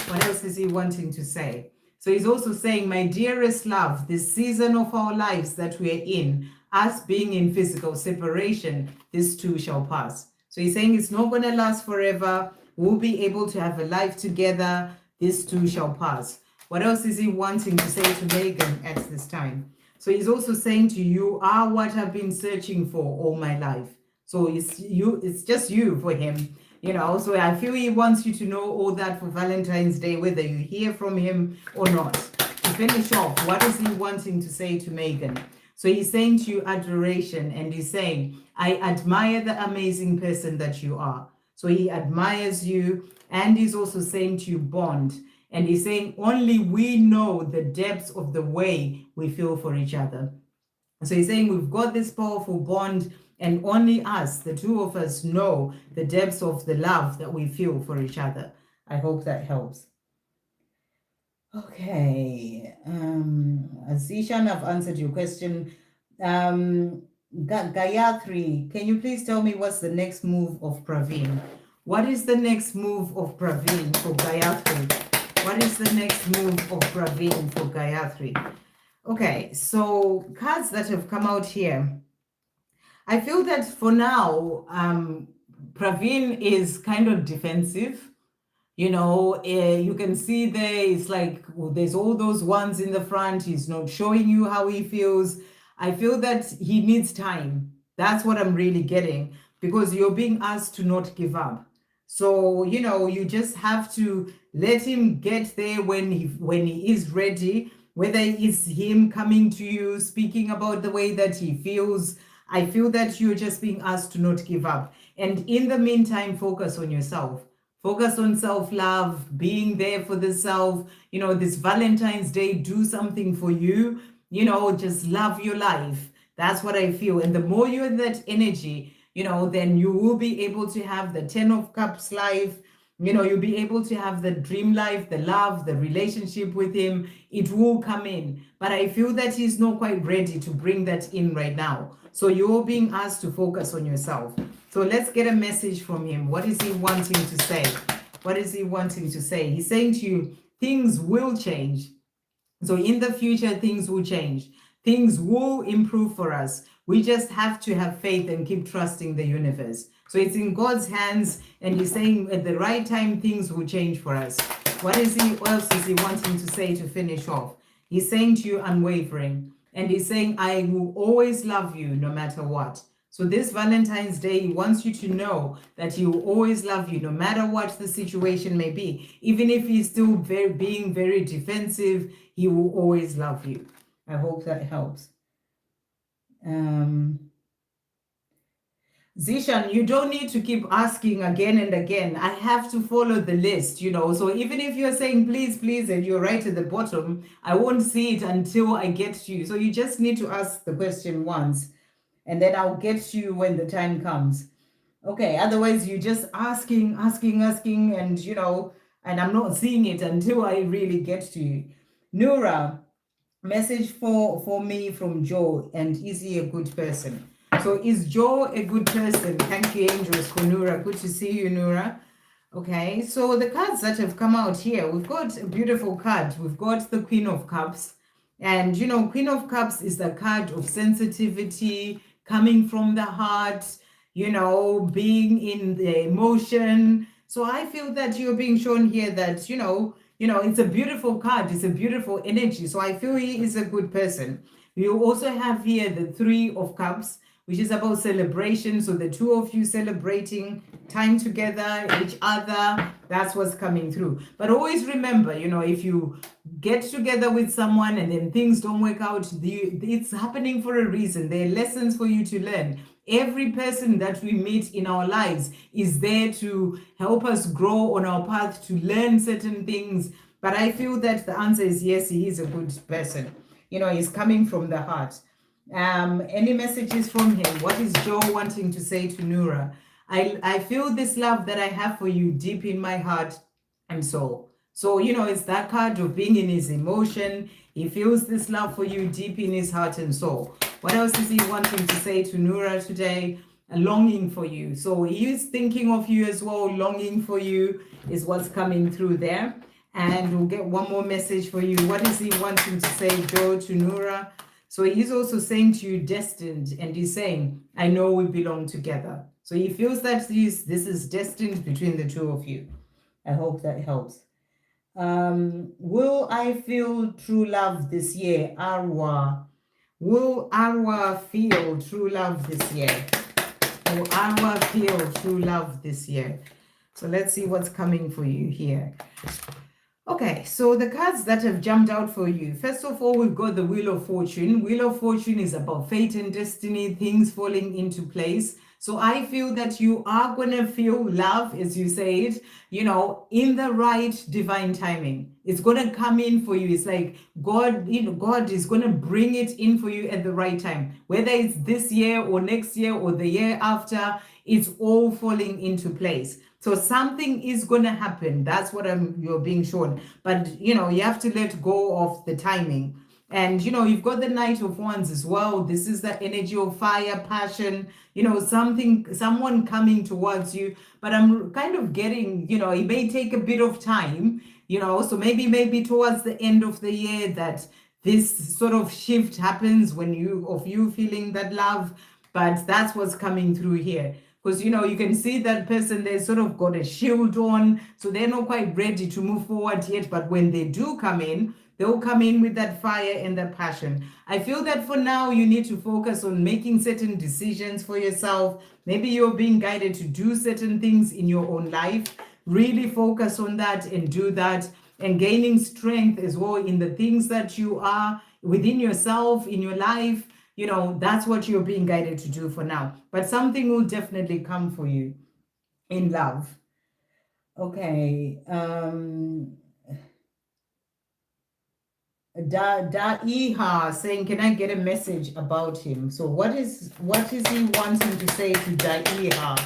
Speaker 1: What else is he wanting to say? So he's also saying, my dearest love, this season of our lives that we're in, us being in physical separation, this too shall pass. So he's saying it's not going to last forever. We'll be able to have a life together. This too shall pass. What else is he wanting to say to Megan at this time? So he's also saying to you, you are what I've been searching for all my life. So it's just you for him, you know. So I feel he wants you to know all that for Valentine's Day, whether you hear from him or not. To finish off, what is he wanting to say to Megan? So he's saying to you adoration, and he's saying, I admire the amazing person that you are. So he admires you, and he's also saying to you bond. And he's saying only we know the depths of the way we feel for each other. So he's saying we've got this powerful bond, and only us, the two of us, know the depths of the love that we feel for each other. I hope that helps. Okay. Azishan, I've answered your question. Gayatri, can you please tell me what's the next move of Praveen? What is the next move of Praveen for Gayatri? What is the next move of Praveen for Gayatri? Okay, so cards that have come out here. I feel that for now, Praveen is kind of defensive. You know, you can see there, it's like there's all those ones in the front. He's not showing you how he feels. I feel that he needs time. That's what I'm really getting, because you're being asked to not give up. So, you know, you just have to let him get there when he is ready, whether it's him coming to you, speaking about the way that he feels. I feel that you're just being asked to not give up. And in the meantime, focus on yourself. Focus on self-love, being there for the self. You know, this Valentine's Day, do something for you. You know, just love your life. That's what I feel. And the more you're in that energy, you know, then you will be able to have the 10 of Cups life. You know, you'll be able to have the dream life, the love, the relationship with him. It will come in. But I feel that he's not quite ready to bring that in right now. So you're being asked to focus on yourself. So let's get a message from him. What is he wanting to say? What is he wanting to say? He's saying to you, things will change. So in the future, things will change. Things will improve for us. We just have to have faith and keep trusting the universe. So it's in God's hands, and he's saying at the right time, things will change for us. What else is he wanting to say to finish off? He's saying to you, unwavering. And he's saying, I will always love you no matter what. So this Valentine's Day, he wants you to know that he will always love you no matter what the situation may be. Even if he's still being very defensive, he will always love you. I hope that helps. Zishan, you don't need to keep asking again and again. I have to follow the list, So even if you're saying please, please, and you're right at the bottom, I won't see it until I get to you. So you just need to ask the question once, and then I'll get to you when the time comes. Okay, otherwise you're just asking, and and I'm not seeing it until I really get to you. Nura, message for me from Joe, and is he a good person? So is Joe a good person? Thank you, angels, for Nura. Good to see you, Nura. Okay, so the cards that have come out here, we've got a beautiful card. We've got the Queen of Cups. And, Queen of Cups is the card of sensitivity, coming from the heart, being in the emotion. So I feel that you're being shown here that, it's a beautiful card. It's a beautiful energy. So I feel he is a good person. You also have here the Three of Cups, which is about celebration. So the two of you celebrating time together, each other, that's what's coming through. But always remember, if you get together with someone and then things don't work out, it's happening for a reason. There are lessons for you to learn. Every person that we meet in our lives is there to help us grow on our path, to learn certain things. But I feel that the answer is yes, he is a good person. He's coming from the heart. Any messages from him? What is Joe wanting to say to Nura? I feel this love that I have for you deep in my heart and soul. So, it's that card of being in his emotion. He feels this love for you deep in his heart and soul. What else is he wanting to say to Nura today? A longing for you. So he is thinking of you as well. Longing for you is what's coming through there. And we'll get one more message for you. What is he wanting to say, Joe, to Nura? So he's also saying to you, destined, and he's saying, I know we belong together. So he feels that this is destined between the two of you. I hope that helps. Will I feel true love this year? Arwa. Will Arwa feel true love this year? Will Arwa feel true love this year? So let's see what's coming for you here. Okay, so the cards that have jumped out for you. First of all, we've got the Wheel of Fortune. Wheel of Fortune is about fate and destiny, things falling into place. So I feel that you are going to feel love, as you said, in the right divine timing. It's going to come in for you. It's like God, God is going to bring it in for you at the right time. Whether it's this year or next year or the year after, it's all falling into place. So something is going to happen. That's what you're being shown. But, you have to let go of the timing. And, you've got the Knight of Wands as well. This is the energy of fire, passion, someone coming towards you. But I'm kind of getting, it may take a bit of time, so maybe towards the end of the year that this sort of shift happens of you feeling that love. But that's what's coming through here. Because, you can see that person, they sort of got a shield on, so they're not quite ready to move forward yet. But when they do come in, they'll come in with that fire and that passion. I feel that for now, you need to focus on making certain decisions for yourself. Maybe you're being guided to do certain things in your own life. Really focus on that and do that, and gaining strength as well in the things that you are within yourself, in your life. That's what you're being guided to do for now. But something will definitely come for you in love. Okay. Iha saying, can I get a message about him? So what is he wanting to say to Iha?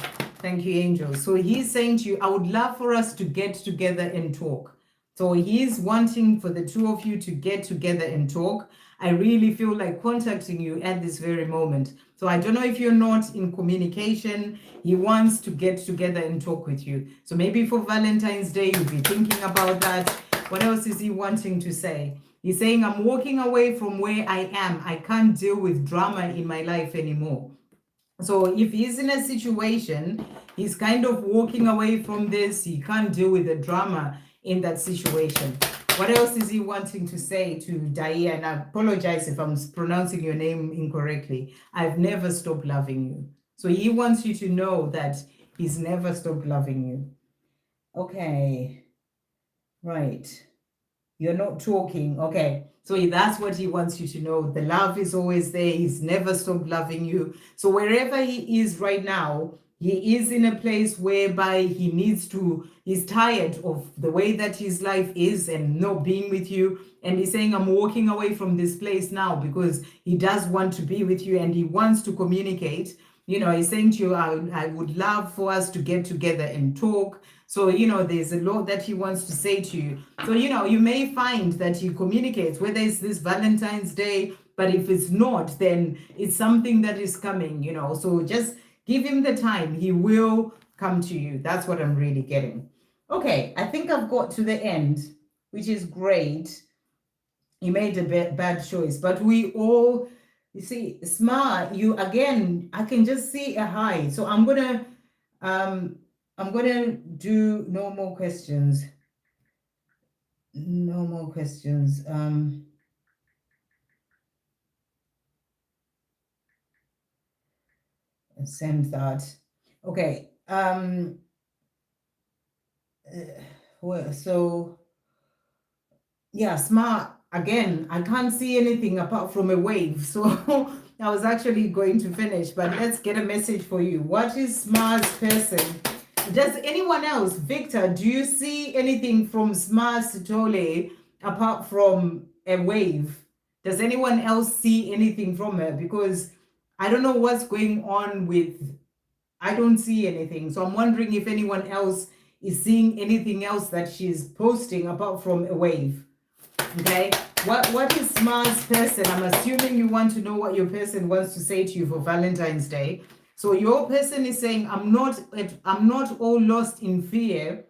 Speaker 1: Thank you, angels. So he's saying to you, I would love for us to get together and talk. So he's wanting for the two of you to get together and talk. I really feel like contacting you at this very moment. So I don't know if you're not in communication. He wants to get together and talk with you. So maybe for Valentine's Day, you'll be thinking about that. What else is he wanting to say? He's saying, I'm walking away from where I am. I can't deal with drama in my life anymore. So if he's in a situation, he's kind of walking away from this. He can't deal with the drama in that situation. What else is he wanting to say to Daia? And I apologize if I'm pronouncing your name incorrectly. I've never stopped loving you. So he wants you to know that he's never stopped loving you. Okay, right. You're not talking. Okay. So that's what he wants you to know. The love is always there. He's never stopped loving you. So wherever he is right now, he is in a place whereby he's tired of the way that his life is and not being with you. And he's saying, I'm walking away from this place now because he does want to be with you and he wants to communicate. He's saying to you, I would love for us to get together and talk. So, there's a lot that he wants to say to you. So, you may find that he communicates, whether it's this Valentine's Day, but if it's not, then it's something that is coming, So just give him the time. He will come to you. That's what I'm really getting. Okay, I think I've got to the end, which is great. You made a bad choice, but we all, you see, smart, you, again, I can just see a high. So I'm going to do no more questions. No more questions. Send that. Okay. Well, so yeah, smart. Again, I can't see anything apart from a wave. So I was actually going to finish, but let's get a message for you. What is smart's person? Does anyone else, Victor, do you see anything from Smart Sitole apart from a wave? Does anyone else see anything from her? Because I don't know what's going on with, I don't see anything. So I'm wondering if anyone else is seeing anything else that she's posting apart from a wave. Okay, what is Smart's person? I'm assuming you want to know what your person wants to say to you for Valentine's Day. So your person is saying, I'm not all lost in fear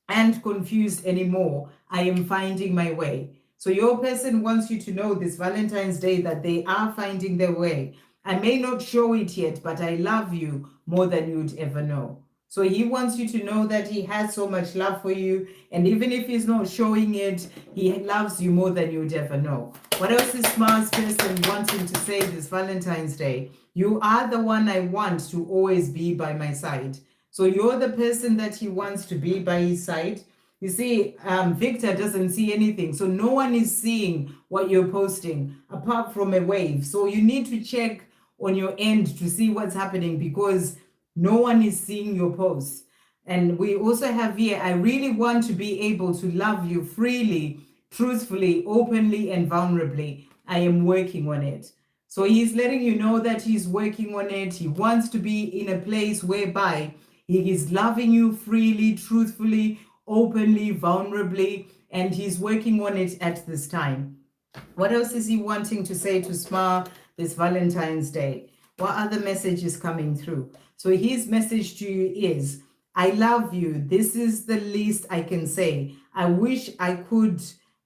Speaker 1: and confused anymore. I am finding my way. So your person wants you to know this Valentine's Day that they are finding their way. I may not show it yet, but I love you more than you'd ever know. So he wants you to know that he has so much love for you. And even if he's not showing it, he loves you more than you'd ever know. What else is Smart's person wanting to say this Valentine's Day? You are the one I want to always be by my side. So you're the person that he wants to be by his side. You see, Victor doesn't see anything. So no one is seeing what you're posting apart from a wave. So you need to check on your end to see what's happening because no one is seeing your posts. And we also have here, I really want to be able to love you freely, truthfully, openly, and vulnerably. I am working on it. So he's letting you know that he's working on it. He wants to be in a place whereby he is loving you freely, truthfully, openly, vulnerably, and he's working on it at this time. What else is he wanting to say to Smart this Valentine's Day? What other message is coming through? So his message to you is, I love you. This is the least I can say. I wish I could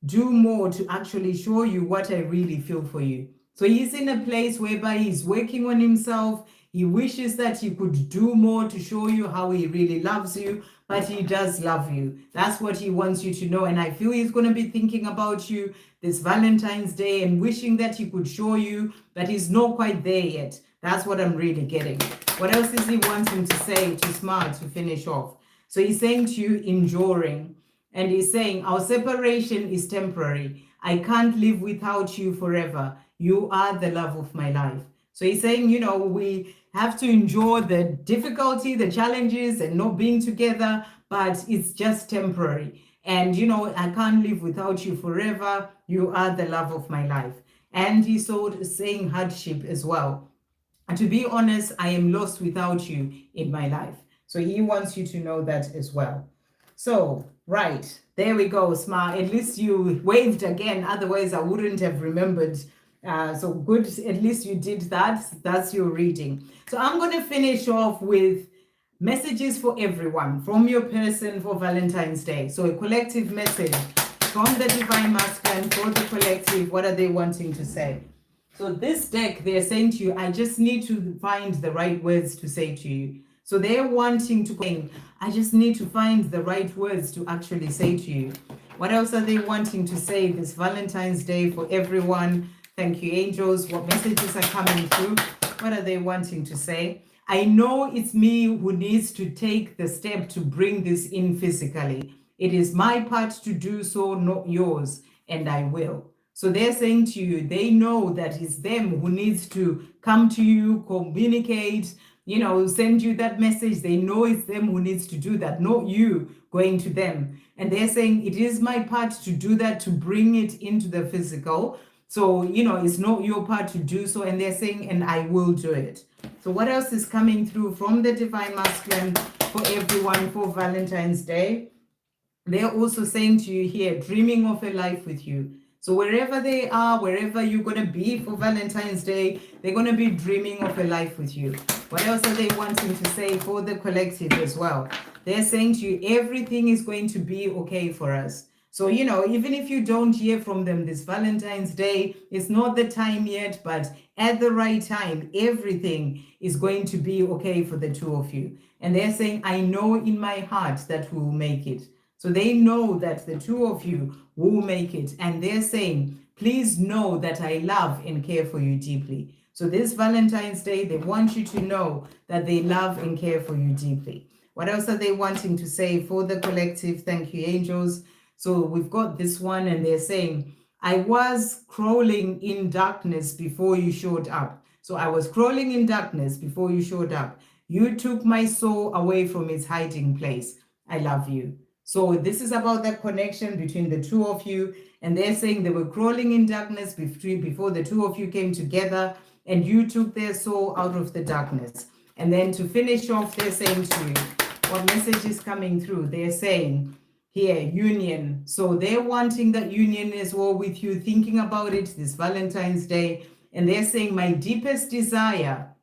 Speaker 1: do more to actually show you what I really feel for you. So he's in a place whereby he's working on himself. He wishes that he could do more to show you how he really loves you, but he does love you. That's what he wants you to know. And I feel he's going to be thinking about you this Valentine's Day and wishing that he could show you, but he's not quite there yet. That's what I'm really getting. What else is he wanting to say to Smart to finish off? So he's saying to you, enduring. And he's saying, our separation is temporary. I can't live without you forever. You are the love of my life. So he's saying, we have to endure the difficulty, the challenges, and not being together, but it's just temporary. And, I can't live without you forever. You are the love of my life. And he's saying hardship as well. And to be honest, I am lost without you in my life. So he wants you to know that as well. So, right, there we go, Smart. At least you waved again. Otherwise, I wouldn't have remembered. So good, at least you did that. That's your reading. So I'm going to finish off with messages for everyone from your person for Valentine's Day. So a collective message from the Divine Masculine for the collective. What are they wanting to say? So this deck, they're saying to you, I just need to find the right words to say to you. So they're wanting to, I just need to find the right words to actually say to you. What else are they wanting to say this Valentine's Day for everyone? Thank you, angels. What messages are coming through? What are they wanting to say? I know it's me who needs to take the step to bring this in physically. It is my part to do so, not yours, and I will. So they're saying to you, they know that it's them who needs to come to you, communicate, send you that message. They know it's them who needs to do that, not you going to them. And they're saying, it is my part to do that, to bring it into the physical. So, it's not your part to do so. And they're saying, and I will do it. So what else is coming through from the Divine Masculine for everyone for Valentine's Day? They're also saying to you here, dreaming of a life with you. So wherever they are, wherever you're going to be for Valentine's Day, they're going to be dreaming of a life with you. What else are they wanting to say for the collective as well? They're saying to you, everything is going to be okay for us. So, even if you don't hear from them this Valentine's Day, it's not the time yet, but at the right time, everything is going to be okay for the two of you. And they're saying, I know in my heart that we will make it. So they know that the two of you will make it. And they're saying, please know that I love and care for you deeply. So this Valentine's Day, they want you to know that they love and care for you deeply. What else are they wanting to say for the collective? Thank you, angels. So we've got this one, and they're saying, I was crawling in darkness before you showed up. So I was crawling in darkness before you showed up. You took my soul away from its hiding place. I love you. So this is about that connection between the two of you. And they're saying they were crawling in darkness before the two of you came together, and you took their soul out of the darkness. And then to finish off, they're saying to you, what message is coming through? They're saying here, union. So they're wanting that union as well with you, thinking about it this Valentine's Day. And they're saying, my deepest desire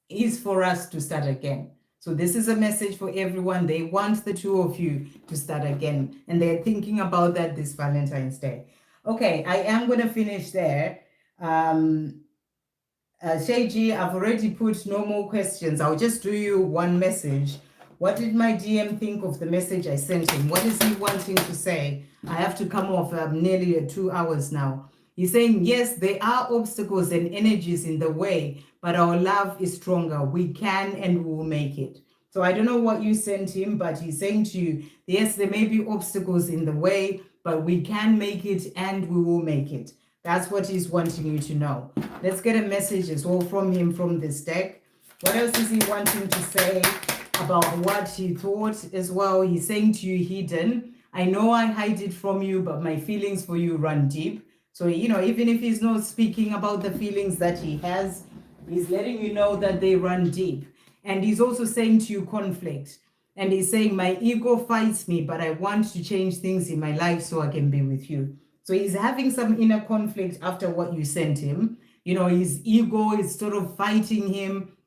Speaker 1: is for us to start again. So this is a message for everyone. They want the two of you to start again. And they're thinking about that this Valentine's Day. Okay, I am going to finish there. Sheiji, I've already put no more questions. I'll just do you one message. What did my DM think of the message I sent him? What is he wanting to say? I have to come off nearly 2 hours now. He's saying, yes, there are obstacles and energies in the way, but our love is stronger. We can and we will make it. So I don't know what you sent him, but he's saying to you, yes, there may be obstacles in the way, but we can make it and we will make it. That's what he's wanting you to know. Let's get a message as well from him from this deck. What else is he wanting to say about what he thought as well? He's saying to you, hidden. I know I hide it from you, but my feelings for you run deep. So, even if he's not speaking about the feelings that he has, he's letting you know that they run deep. And he's also saying to you, conflict. And he's saying, my ego fights me, but I want to change things in my life so I can be with you. So he's having some inner conflict after what you sent him. His ego is sort of fighting him,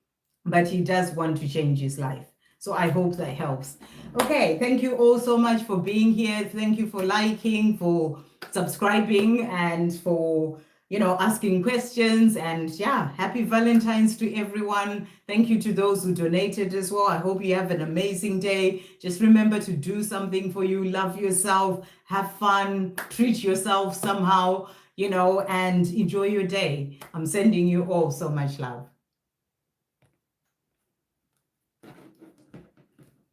Speaker 1: but he does want to change his life. So I hope that helps. Okay, thank you all so much for being here. Thank you for liking, for subscribing, and for asking questions. And yeah, happy Valentine's to everyone. Thank you to those who donated as well. I hope you have an amazing day. Just remember to do something for you. Love yourself, have fun, treat yourself somehow, and enjoy your day. I'm sending you all so much love.